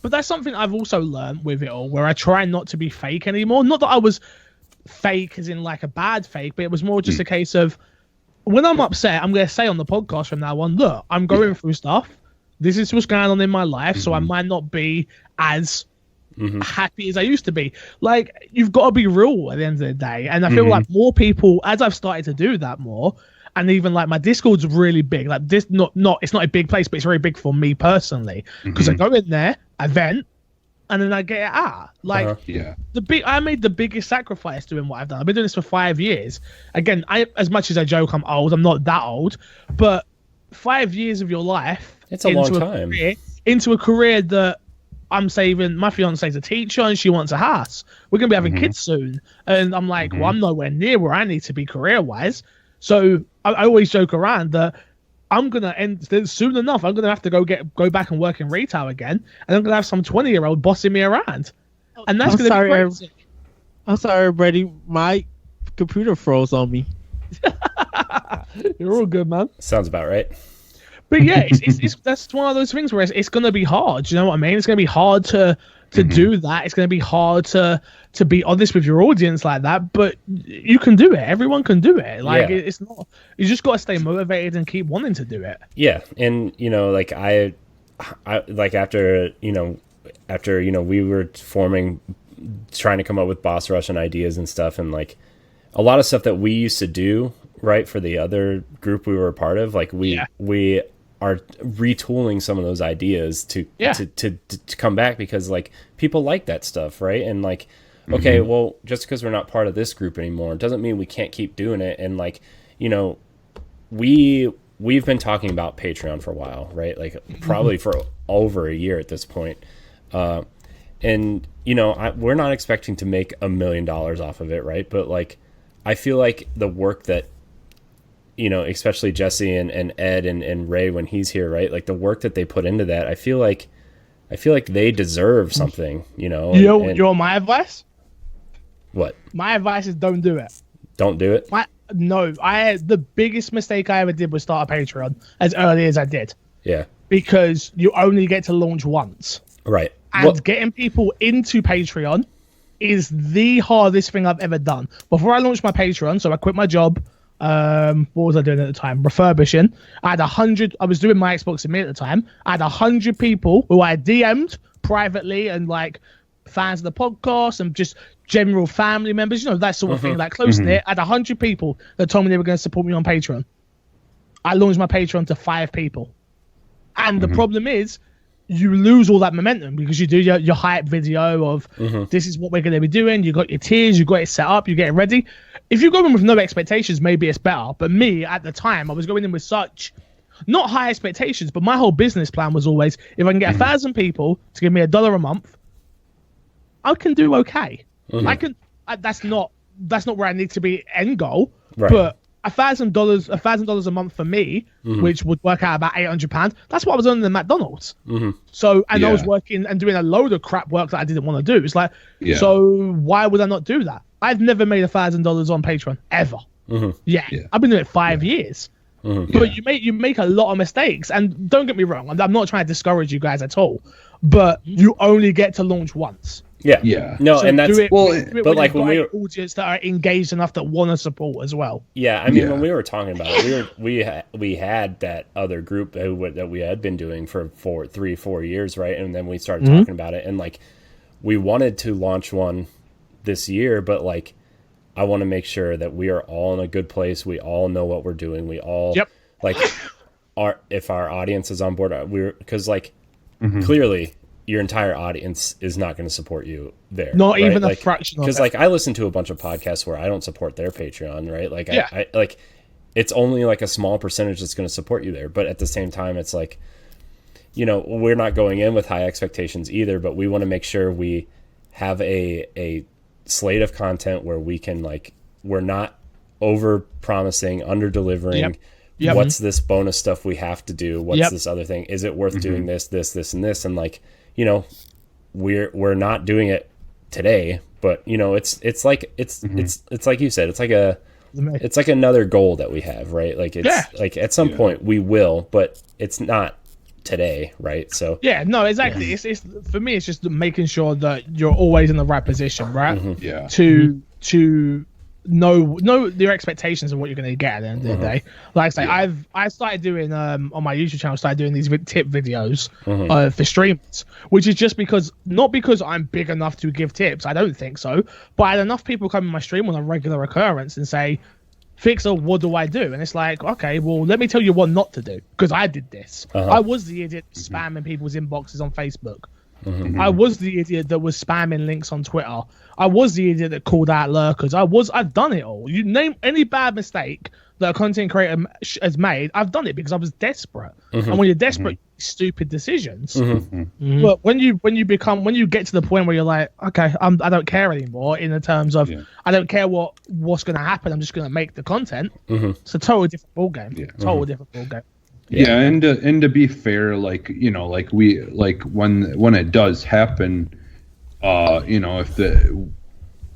Speaker 4: but that's something I've also learned with it all, where I try not to be fake anymore. Not that I was fake as in like a bad fake, but it was more just a case of, when I'm upset, I'm going to say on the podcast from now on, look, I'm going through stuff. This is what's going on in my life, so I might not be as happy as I used to be. Like, you've got to be real at the end of the day. And I feel like more people, as I've started to do that more, and even like my Discord's really big. Like, this, it's not a big place, but it's very big for me personally, because I go in there, I vent, and then I get it out. Like, I made the biggest sacrifice doing what I've done. I've been doing this for 5 years. Again, as much as I joke I'm old, I'm not that old, but 5 years of your life,
Speaker 3: it's a long time,
Speaker 4: into a career that I'm saving. My fiance's a teacher and she wants a house. We're gonna be having kids soon, and I'm like, well, I'm nowhere near where I need to be career wise. So I always joke around that I'm gonna end soon enough. I'm gonna have to go back and work in retail again, and I'm gonna have some 20-year-old bossing me around, and that's gonna be crazy.
Speaker 1: I'm sorry, everybody. My computer froze on me.
Speaker 4: You're all good, man.
Speaker 3: Sounds about right.
Speaker 4: But yeah, it's that's one of those things where it's gonna be hard. You know what I mean? It's gonna be hard to do that. It's gonna be hard to be honest with your audience like that. But you can do it. Everyone can do it. Like, it's not. You just gotta stay motivated and keep wanting to do it.
Speaker 3: Yeah, and like I like after we were trying to come up with boss rush and ideas and stuff, and like a lot of stuff that we used to do right for the other group we were a part of. Like we are retooling some of those ideas to come back, because like people like that stuff, right? And like, okay, well, just because we're not part of this group anymore doesn't mean we can't keep doing it. And like, we've been talking about Patreon for a while, right? Like probably for over a year at this point. And we're not expecting to make $1 million off of it, right? But like, I feel like the work that, especially Jesse and Ed and Ray when he's here, right? Like the work that they put into that, I feel like they deserve something, You
Speaker 4: know my advice?
Speaker 3: What?
Speaker 4: My advice is don't do it.
Speaker 3: Don't do it?
Speaker 4: The biggest mistake I ever did was start a Patreon as early as I did.
Speaker 3: Yeah.
Speaker 4: Because you only get to launch once.
Speaker 3: Right.
Speaker 4: And getting people into Patreon is the hardest thing I've ever done. Before I launched my Patreon, so I quit my job. What was I doing at the time? Refurbishing. I had 100. I was doing my Xbox and me at the time. I had 100 people who I DM'd privately, and like fans of the podcast and just general family members, that sort of thing, like close knit. I had 100 people that told me they were going to support me on Patreon. I launched my Patreon to 5 people, and the problem is, you lose all that momentum because you do your hype video of this is what we're going to be doing. You got your tiers, you got it set up, you get it ready. If you go in with no expectations, maybe it's better. But me, at the time, I was going in with such not high expectations, but my whole business plan was always, if I can get 1,000 people to give me $1 a month, I can do okay. I can. That's not where I need to be end goal,
Speaker 3: right.
Speaker 4: But $1,000 a month for me, which would work out about £800. That's what I was earning at McDonald's. So, and I was working and doing a load of crap work that I didn't want to do. It's like, so why would I not do that? I've never made $1,000 on Patreon ever. I've been doing it 5 years. But you make a lot of mistakes, and don't get me wrong, I'm not trying to discourage you guys at all, but you only get to launch once.
Speaker 3: No, so and that's
Speaker 4: but like when we were audience that are engaged enough that want to support as well.
Speaker 3: I mean, when we were talking about it, we had that other group that we had been doing for 3-4 years, right? And then we started talking about it, and like we wanted to launch one this year, but like I want to make sure that we are all in a good place. We all know what we're doing. We all like if our audience is on board, because like clearly your entire audience is not going to support you there.
Speaker 4: Not even a fraction of it.
Speaker 3: Because like I listen to a bunch of podcasts where I don't support their Patreon, right? Like I like it's only like a small percentage that's going to support you there. But at the same time, it's like, we're not going in with high expectations either, but we want to make sure we have a slate of content where we can we're not over promising, under delivering. what's this bonus stuff we have to do? What's this other thing? Is it worth doing this, and this? And like, you know, we're not doing it today, but you know, it's like it's like you said, it's like another goal that we have, right? Like it's like at some point we will, but it's not today, right? So
Speaker 4: no, exactly. It's for me, it's just making sure that you're always in the right position, right? To know your expectations of what you're going to get at the end of the day. Like I say, I started doing on my YouTube channel, started doing these tip videos for streamers, which is just not because I'm big enough to give tips. I don't think so, but I had enough people come in my stream on a regular occurrence and say, Fixer, what do I do? And it's like, okay, well, let me tell you what not to do, because I did this. I was the idiot spamming people's inboxes on Facebook. I was the idiot that was spamming links on Twitter. I was the idiot that called out lurkers. I've done it all. You name any bad mistake that a content creator has made, I've done it because I was desperate. And when you're desperate, you make stupid decisions. But when you get to the point where you're like, okay, I don't care anymore, in the terms of I don't care what's going to happen. I'm just going to make the content. It's a totally different ballgame. Totally different ballgame.
Speaker 2: Yeah, and to be fair, like, you know, like when it does happen, you know,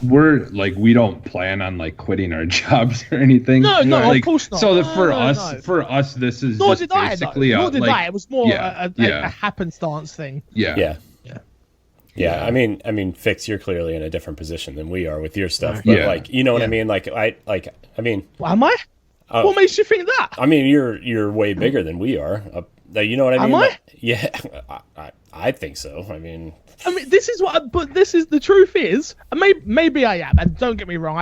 Speaker 2: we don't plan on like quitting our jobs or anything.
Speaker 4: No,
Speaker 2: like,
Speaker 4: of course not.
Speaker 2: So for us, this is
Speaker 4: Nor
Speaker 2: just
Speaker 4: did I,
Speaker 2: basically
Speaker 4: Nor did
Speaker 2: like,
Speaker 4: I. It was more a happenstance thing.
Speaker 2: Yeah.
Speaker 3: I mean, Fix, you're clearly in a different position than we are with your stuff. But like, you know what I mean? Like, I mean,
Speaker 4: am I? What makes you think that?
Speaker 3: I mean, you're way bigger than we are. You know what I mean?
Speaker 4: Am I?
Speaker 3: Like, yeah, I think so. I mean,
Speaker 4: this is the truth is, maybe I am, and don't get me wrong,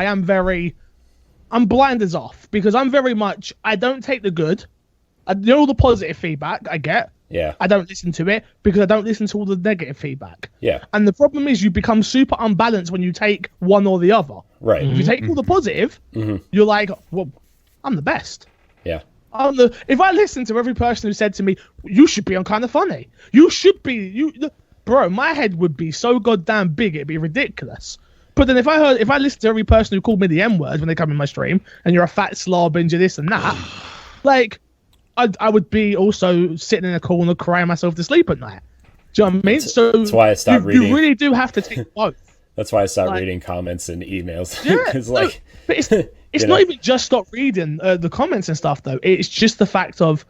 Speaker 4: I'm blinders off, because I'm very much, I don't take the good, all the positive feedback I get.
Speaker 3: Yeah.
Speaker 4: I don't listen to it because I don't listen to all the negative feedback.
Speaker 3: Yeah.
Speaker 4: And the problem is you become super unbalanced when you take one or the other.
Speaker 3: Right.
Speaker 4: If you take all the positive, you're like, well, I'm the best.
Speaker 3: Yeah.
Speaker 4: If I listen to every person who said to me, you should be on Kind of Funny, you should be, bro, my head would be so goddamn big, it'd be ridiculous. But then if I listen to every person who called me the N-word when they come in my stream, and you're a fat slob and you're this and that, like, I would be also sitting in a corner crying myself to sleep at night. Do you know what I mean? So
Speaker 3: that's why I stopped reading.
Speaker 4: You really do have to take both.
Speaker 3: That's why I stopped reading comments and emails.
Speaker 4: Yeah,
Speaker 3: like,
Speaker 4: but it's not even just stop reading the comments and stuff though. It's just the fact of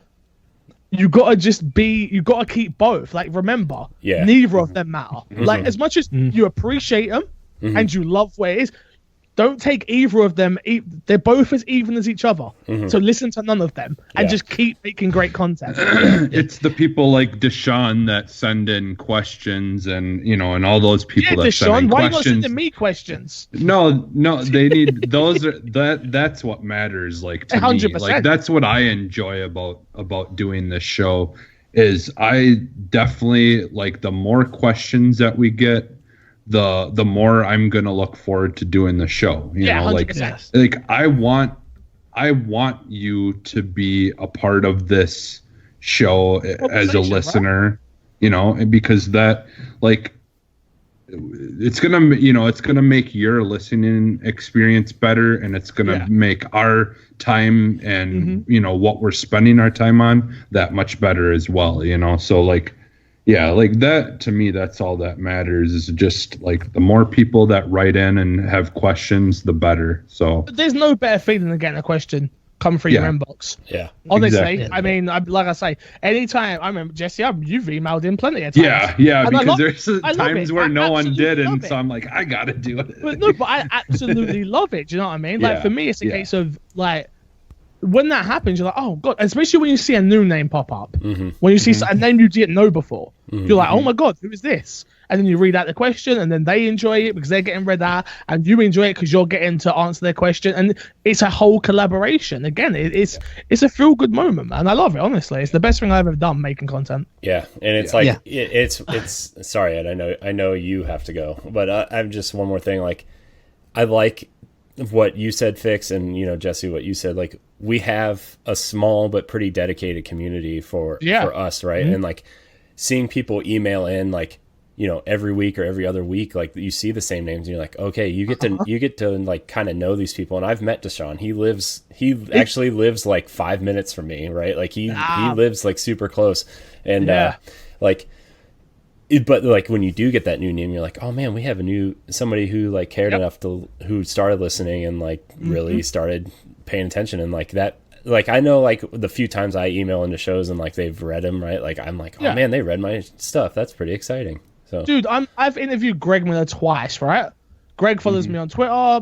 Speaker 4: you gotta keep both. Like, remember, neither of them matter. Like, as much as you appreciate them and you love where it is, don't take either of them. They're both as even as each other. So listen to none of them and just keep making great content.
Speaker 2: It's the people like Deshaun that send in questions, and, you know, and all those people that send in questions.
Speaker 4: Why are you not sending me questions?
Speaker 2: No, they need those. That's what matters. Like, to 100%. Me, like, that's what I enjoy about doing this show. Is I definitely like, the more questions that we get, the more I'm gonna look forward to doing the show. You know, 100%. like I want you to be a part of this show as a listener, right? You know, because that, like, it's gonna make your listening experience better, and it's gonna make our time and you know, what we're spending our time on, that much better as well. You know, so like. Yeah, like that, to me, that's all that matters, is just like the more people that write in and have questions, the better. So
Speaker 4: there's no better feeling than getting a question come through your inbox.
Speaker 3: Yeah.
Speaker 4: Honestly,
Speaker 2: exactly.
Speaker 4: I mean, like I say, anytime, I remember, Jesse, you've emailed in plenty of times.
Speaker 2: Yeah, and because there's times where no one did, and so I'm like, I got to do it.
Speaker 4: But I absolutely love it. Do you know what I mean? Like, for me, it's a case of, like, when that happens, you're like, oh god, especially when you see a new name pop up, when you see a name you didn't know before, you're like, oh my god, who is this? And then you read out the question, and then they enjoy it because they're getting read out, and you enjoy it because you're getting to answer their question, and it's a whole collaboration. Again, it's a feel good moment, man. I love it. Honestly, it's the best thing I've ever done making content.
Speaker 3: Yeah, and it's like it's sorry, Ed, I know you have to go, but I'm just one more thing. Like, I like what you said, Fix, and, you know, Jesse, what you said. Like, we have a small but pretty dedicated community for us, right? And like, seeing people email in, like, every week or every other week, like you see the same names and you're like, okay, you get to like kind of know these people. And I've met Deshaun. He actually lives like 5 minutes from me, right? Like he lives like super close. And but like when you do get that new name, you're like, oh man, we have somebody who like cared enough who started listening and like really started paying attention. And like that, like I know like the few times I email into shows and like they've read them, right? Like I'm like, oh man, they read my stuff. That's pretty exciting. So dude,
Speaker 4: I've interviewed Greg Miller twice, right? Greg follows me on Twitter.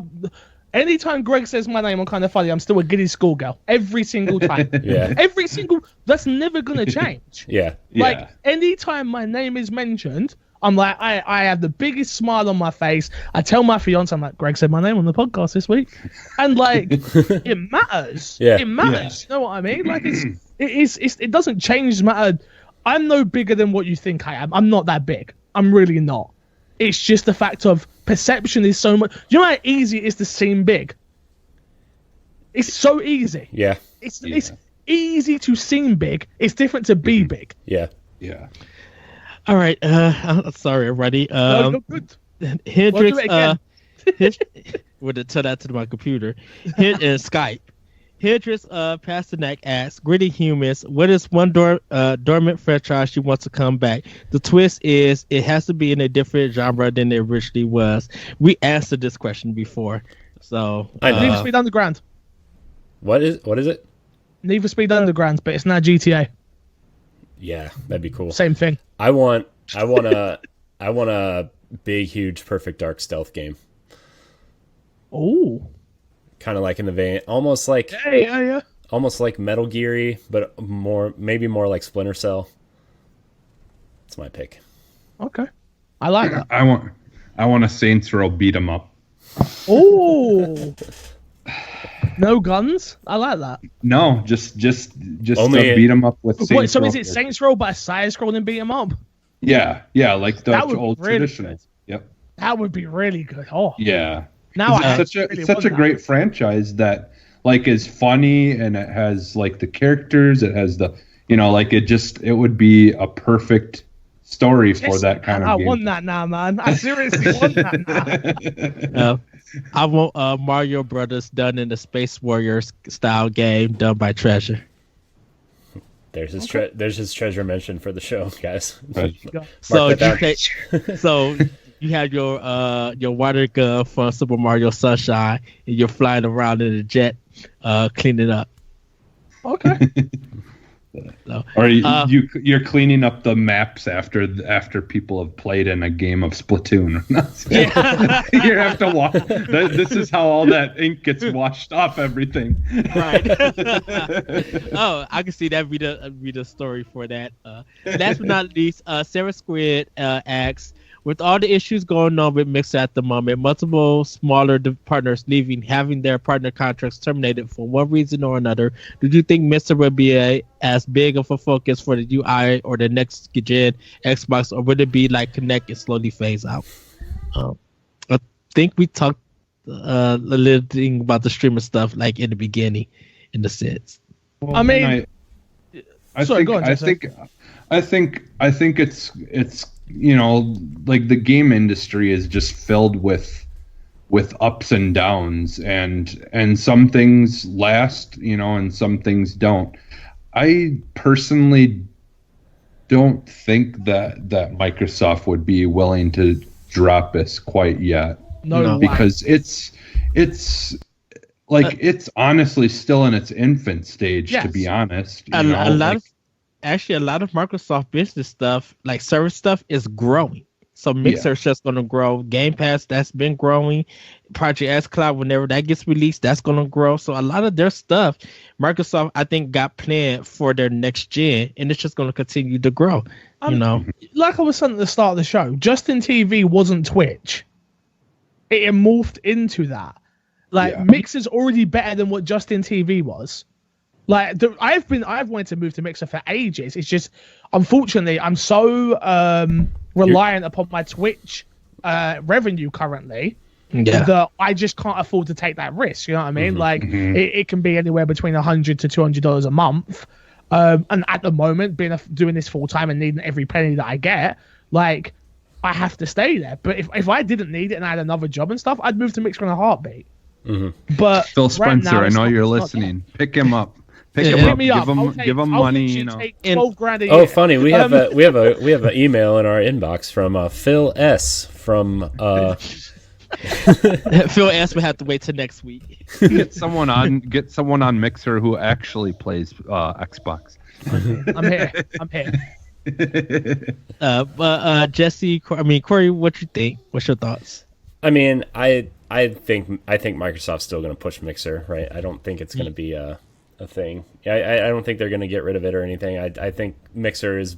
Speaker 4: Anytime Greg says my name on Kind of Funny, I'm still a giddy schoolgirl. Every single time. That's never going to change. Like, anytime my name is mentioned, I'm like, I have the biggest smile on my face. I tell my fiance, I'm like, Greg said my name on the podcast this week. And, like, it matters. It matters. You know what I mean? Like, it doesn't change matter. I'm no bigger than what you think I am. I'm not that big. I'm really not. It's just the fact of perception is so much. You know how easy it is to seem big? It's so easy.
Speaker 3: Yeah.
Speaker 4: It's easy to seem big. It's different to be big.
Speaker 3: Yeah.
Speaker 2: Yeah.
Speaker 1: All right. I'm sorry, everybody.
Speaker 4: No, you're good.
Speaker 1: Hendrix, we'll tell that to my computer. Skype. Hendrix Pasternak asks, Gritty Humans, what is one dormant franchise she wants to come back? The twist is it has to be in a different genre than it originally was. We answered this question before. So
Speaker 4: Need for Speed Underground.
Speaker 3: What is it?
Speaker 4: Need for Speed Underground, but it's now GTA.
Speaker 3: Yeah, that'd be cool.
Speaker 4: Same thing.
Speaker 3: I want a big, huge, perfect dark stealth game.
Speaker 4: Oh.
Speaker 3: Kind of like in the vein, almost like almost like Metal Gear-y, but maybe more like Splinter Cell. That's my pick.
Speaker 4: Okay, I like that.
Speaker 2: I want a Saints Row beat 'em up.
Speaker 4: Oh, no guns. I like that.
Speaker 2: No, just
Speaker 3: Only
Speaker 2: beat 'em up with. Saints
Speaker 4: so
Speaker 2: Row.
Speaker 4: is it Saints Row but a side scrolling beat 'em up?
Speaker 2: Yeah, like the old traditional.
Speaker 4: Good.
Speaker 2: Yep.
Speaker 4: That would be really good. Oh,
Speaker 2: yeah.
Speaker 4: Now
Speaker 2: it's such a great franchise that like is funny and it has like the characters, it has the like it would be a perfect story for that kind of game.
Speaker 4: I want that now, man. I seriously want that now.
Speaker 1: I want Mario Brothers done in the Space Warriors style game done by Treasure.
Speaker 3: There's his treasure mention for the show, guys.
Speaker 1: So you have your water gun from Super Mario Sunshine, and you're flying around in a jet, cleaning up.
Speaker 4: Okay.
Speaker 1: So,
Speaker 2: or you're cleaning up the maps after people have played in a game of Splatoon. You have to watch. This is how all that ink gets washed off everything.
Speaker 1: Right. Oh, I can see that be the story for that. Last but not least, Sarah Squid asks, with all the issues going on with Mixer at the moment, multiple smaller partners leaving, having their partner contracts terminated for one reason or another, do you think Mixer will be as big of a focus for the UI or the next gen Xbox, or would it be like Connect and slowly phase out? I think we talked a little thing about the streamer stuff like in the beginning, in the sense.
Speaker 2: Well,
Speaker 4: I mean,
Speaker 2: I think it's like the game industry is just filled with ups and downs, and some things last, and some things don't. I personally don't think that Microsoft would be willing to drop this quite yet.
Speaker 4: No,
Speaker 2: because it's like it's honestly still in its infant stage, to be honest.
Speaker 1: A lot of Microsoft business stuff, like service stuff, is growing. So Mixer's just going to grow. Game Pass, that's been growing. Project S Cloud, whenever that gets released, that's going to grow. So a lot of their stuff, Microsoft, I think, got planned for their next gen, and it's just going to continue to grow.
Speaker 4: Like I was saying at the start of the show, Justin TV wasn't Twitch. It morphed into that. Mixer's already better than what Justin TV was. I've wanted to move to Mixer for ages. It's just, unfortunately, I'm so reliant upon my Twitch revenue currently that I just can't afford to take that risk. You know what I mean? It can be anywhere between $100 to $200 a month. And at the moment, doing this full time and needing every penny that I get, I have to stay there. But if I didn't need it and I had another job and stuff, I'd move to Mixer in a heartbeat. But
Speaker 2: Phil Spencer,
Speaker 4: right now,
Speaker 2: I know you're listening. Pick him up. Pick him
Speaker 4: pick
Speaker 2: up.
Speaker 4: me up.
Speaker 2: Give him money. You know.
Speaker 4: Take 12 grand a year.
Speaker 3: Oh, funny. We have a an email in our inbox from Phil S. from
Speaker 1: Phil S. will have to wait till next week.
Speaker 2: Get someone on Mixer who actually plays Xbox.
Speaker 4: I'm here.
Speaker 1: But Jesse, Corey, what you think? What's your thoughts?
Speaker 3: I mean, I think Microsoft's still going to push Mixer, right? I don't think it's going to be a thing. I don't think they're going to get rid of it or anything. I think Mixer is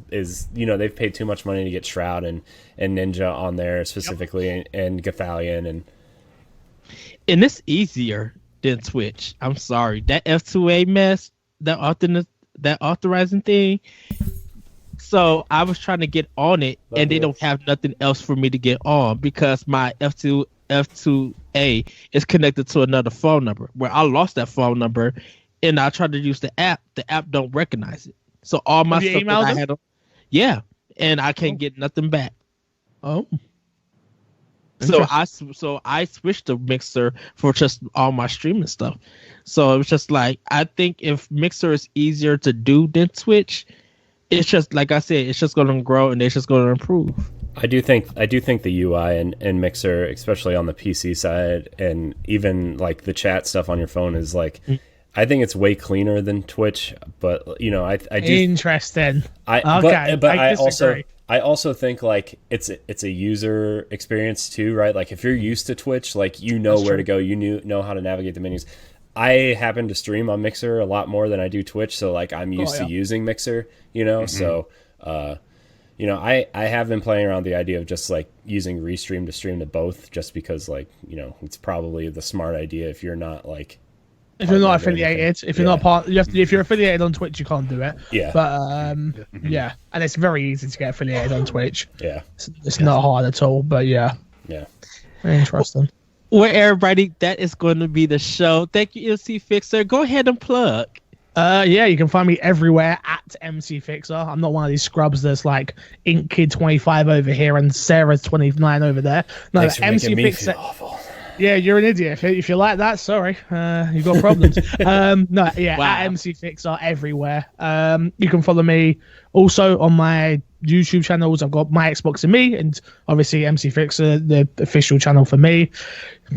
Speaker 3: they've paid too much money to get Shroud and Ninja on there specifically, and Gathalion
Speaker 1: and it's easier than Twitch. I'm sorry, that F2A mess, that authorizing thing. So I was trying to get on it, and they don't have nothing else for me to get on because my F2A is connected to another phone number where I lost that phone number, and I tried to use the app don't recognize it. So all my stuff that I had, and I can't get nothing back.
Speaker 4: Oh,
Speaker 1: so I switched to Mixer for just all my streaming stuff. So it was just like, I think if Mixer is easier to do than Twitch, it's just like I said, it's just going to grow and it's just going to improve.
Speaker 3: I do think the UI and Mixer, especially on the PC side, and even like the chat stuff on your phone is like, I think it's way cleaner than Twitch. But I do.
Speaker 4: Interesting.
Speaker 3: But I also think like it's a user experience too, right? Like if you're used to Twitch, like where to go, know how to navigate the menus. I happen to stream on Mixer a lot more than I do Twitch, so like I'm used to using Mixer, so I have been playing around the idea of just like using Restream to stream to both, just because like it's probably the smart idea if you're not like
Speaker 4: if you're not affiliated, if you're not part, if you're affiliated on Twitch, you can't do it.
Speaker 3: Yeah.
Speaker 4: But and it's very easy to get affiliated on Twitch.
Speaker 3: Yeah.
Speaker 4: It's not hard at all. But yeah. Very interesting.
Speaker 1: Well, everybody, that is going to be the show. Thank you, MC Fixer. Go ahead and plug.
Speaker 4: You can find me everywhere at MC Fixer. I'm not one of these scrubs that's like Ink Kid 25 over here and Sarah 29 over there. No,
Speaker 3: Thanks for
Speaker 4: MC
Speaker 3: making
Speaker 4: Fixer.
Speaker 3: Me feel awful.
Speaker 4: Yeah, you're an idiot. If you like that, sorry, you got problems. At MC Fixer everywhere. You can follow me also on my YouTube channels. I've got My Xbox and Me, and obviously MC Fixer, the official channel for me.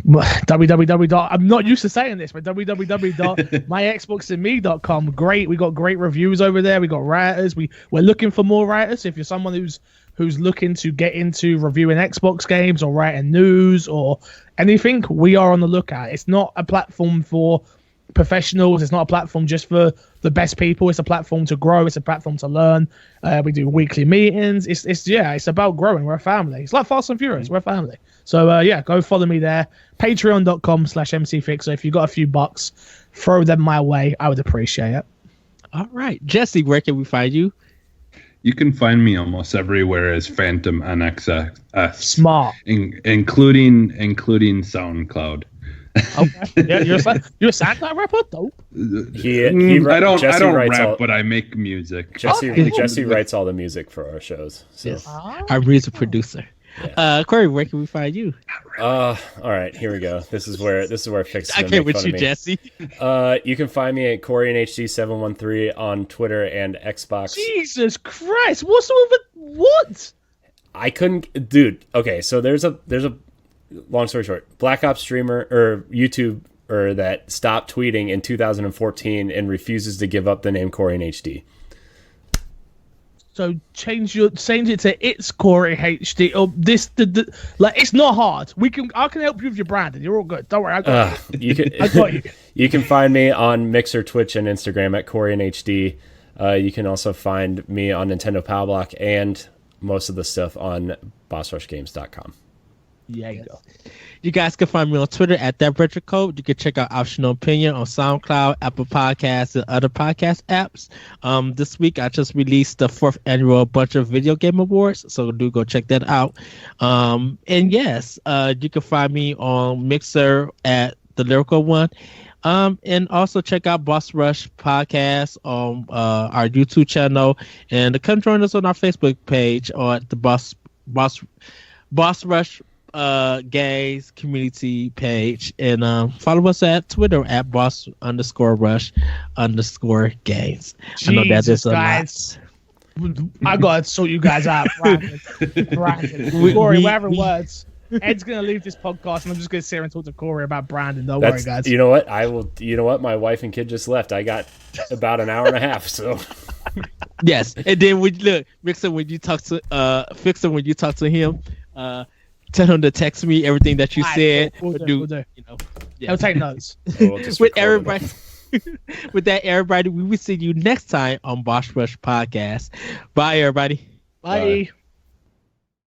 Speaker 4: I'm not used to saying this, but www.myxboxandme.com. Great, we got great reviews over there. We got writers. We're looking for more writers. If you're someone who's looking to get into reviewing Xbox games or writing news or anything, we are on the lookout. It's not a platform for professionals. It's not a platform just for the best people. It's a platform to grow. It's a platform to learn. We do weekly meetings. It's about growing. We're a family. It's like Fast and Furious. We're a family. So go follow me there. Patreon.com/MCFixer. If you've got a few bucks, throw them my way. I would appreciate it.
Speaker 1: All right. Jesse, where can we find you?
Speaker 2: You can find me almost everywhere as Phantom NXS.
Speaker 4: Smart.
Speaker 2: Including SoundCloud.
Speaker 4: Okay. Yeah, you're a SoundCloud rapper? Dope.
Speaker 2: I don't rap, but I make music.
Speaker 3: Jesse writes all the music for our shows. So.
Speaker 1: Yes. Our music producer. Yeah. Corey, where can we find you?
Speaker 3: All right, here we go. This is where Fix.
Speaker 1: I can't with you, Jesse.
Speaker 3: You can find me at CoreyNHD713 on Twitter and Xbox.
Speaker 4: Jesus Christ! What's all the what?
Speaker 3: I couldn't, dude. Okay, so there's a long story short, Black Ops streamer or YouTuber that stopped tweeting in 2014 and refuses to give up the name CoreyNHD.
Speaker 4: So change it to it's Corey HD or it's not hard. I can help you with your branding. You're all good. Don't worry. I got you. I got you.
Speaker 3: You can find me on Mixer, Twitch, and Instagram at CoreyNHD. You can also find me on Nintendo Power Block and most of the stuff on BossRushGames.com.
Speaker 1: Yeah, you go. You guys can find me on Twitter at ThatRetroCode. You can check out Optional Opinion on SoundCloud, Apple Podcasts, and other podcast apps. This week, I just released the 4th annual Bunch of Video Game Awards, so do go check that out. And yes, you can find me on Mixer at The Lyrical One. And also check out Boss Rush Podcast on our YouTube channel, and come join us on our Facebook page or at the Boss Boss Rush Gays community page, and follow us at Twitter at boss_rush_gays. I know that is a
Speaker 4: guys. I gotta sort you guys out. Corey, whatever words. Ed's gonna leave this podcast, and I'm just gonna sit here and talk to Corey about Brandon. Don't worry, guys.
Speaker 3: You know what? I will. You know what? My wife and kid just left. I got about an hour and a half. So
Speaker 1: yes, and then Fixer, when you talk to him, tell him to text me everything that you said.
Speaker 4: We'll do.
Speaker 1: You know,
Speaker 4: He'll take notes.
Speaker 1: With everybody. With that, everybody, we will see you next time on Boss Rush Podcast. Bye, everybody.
Speaker 4: Bye.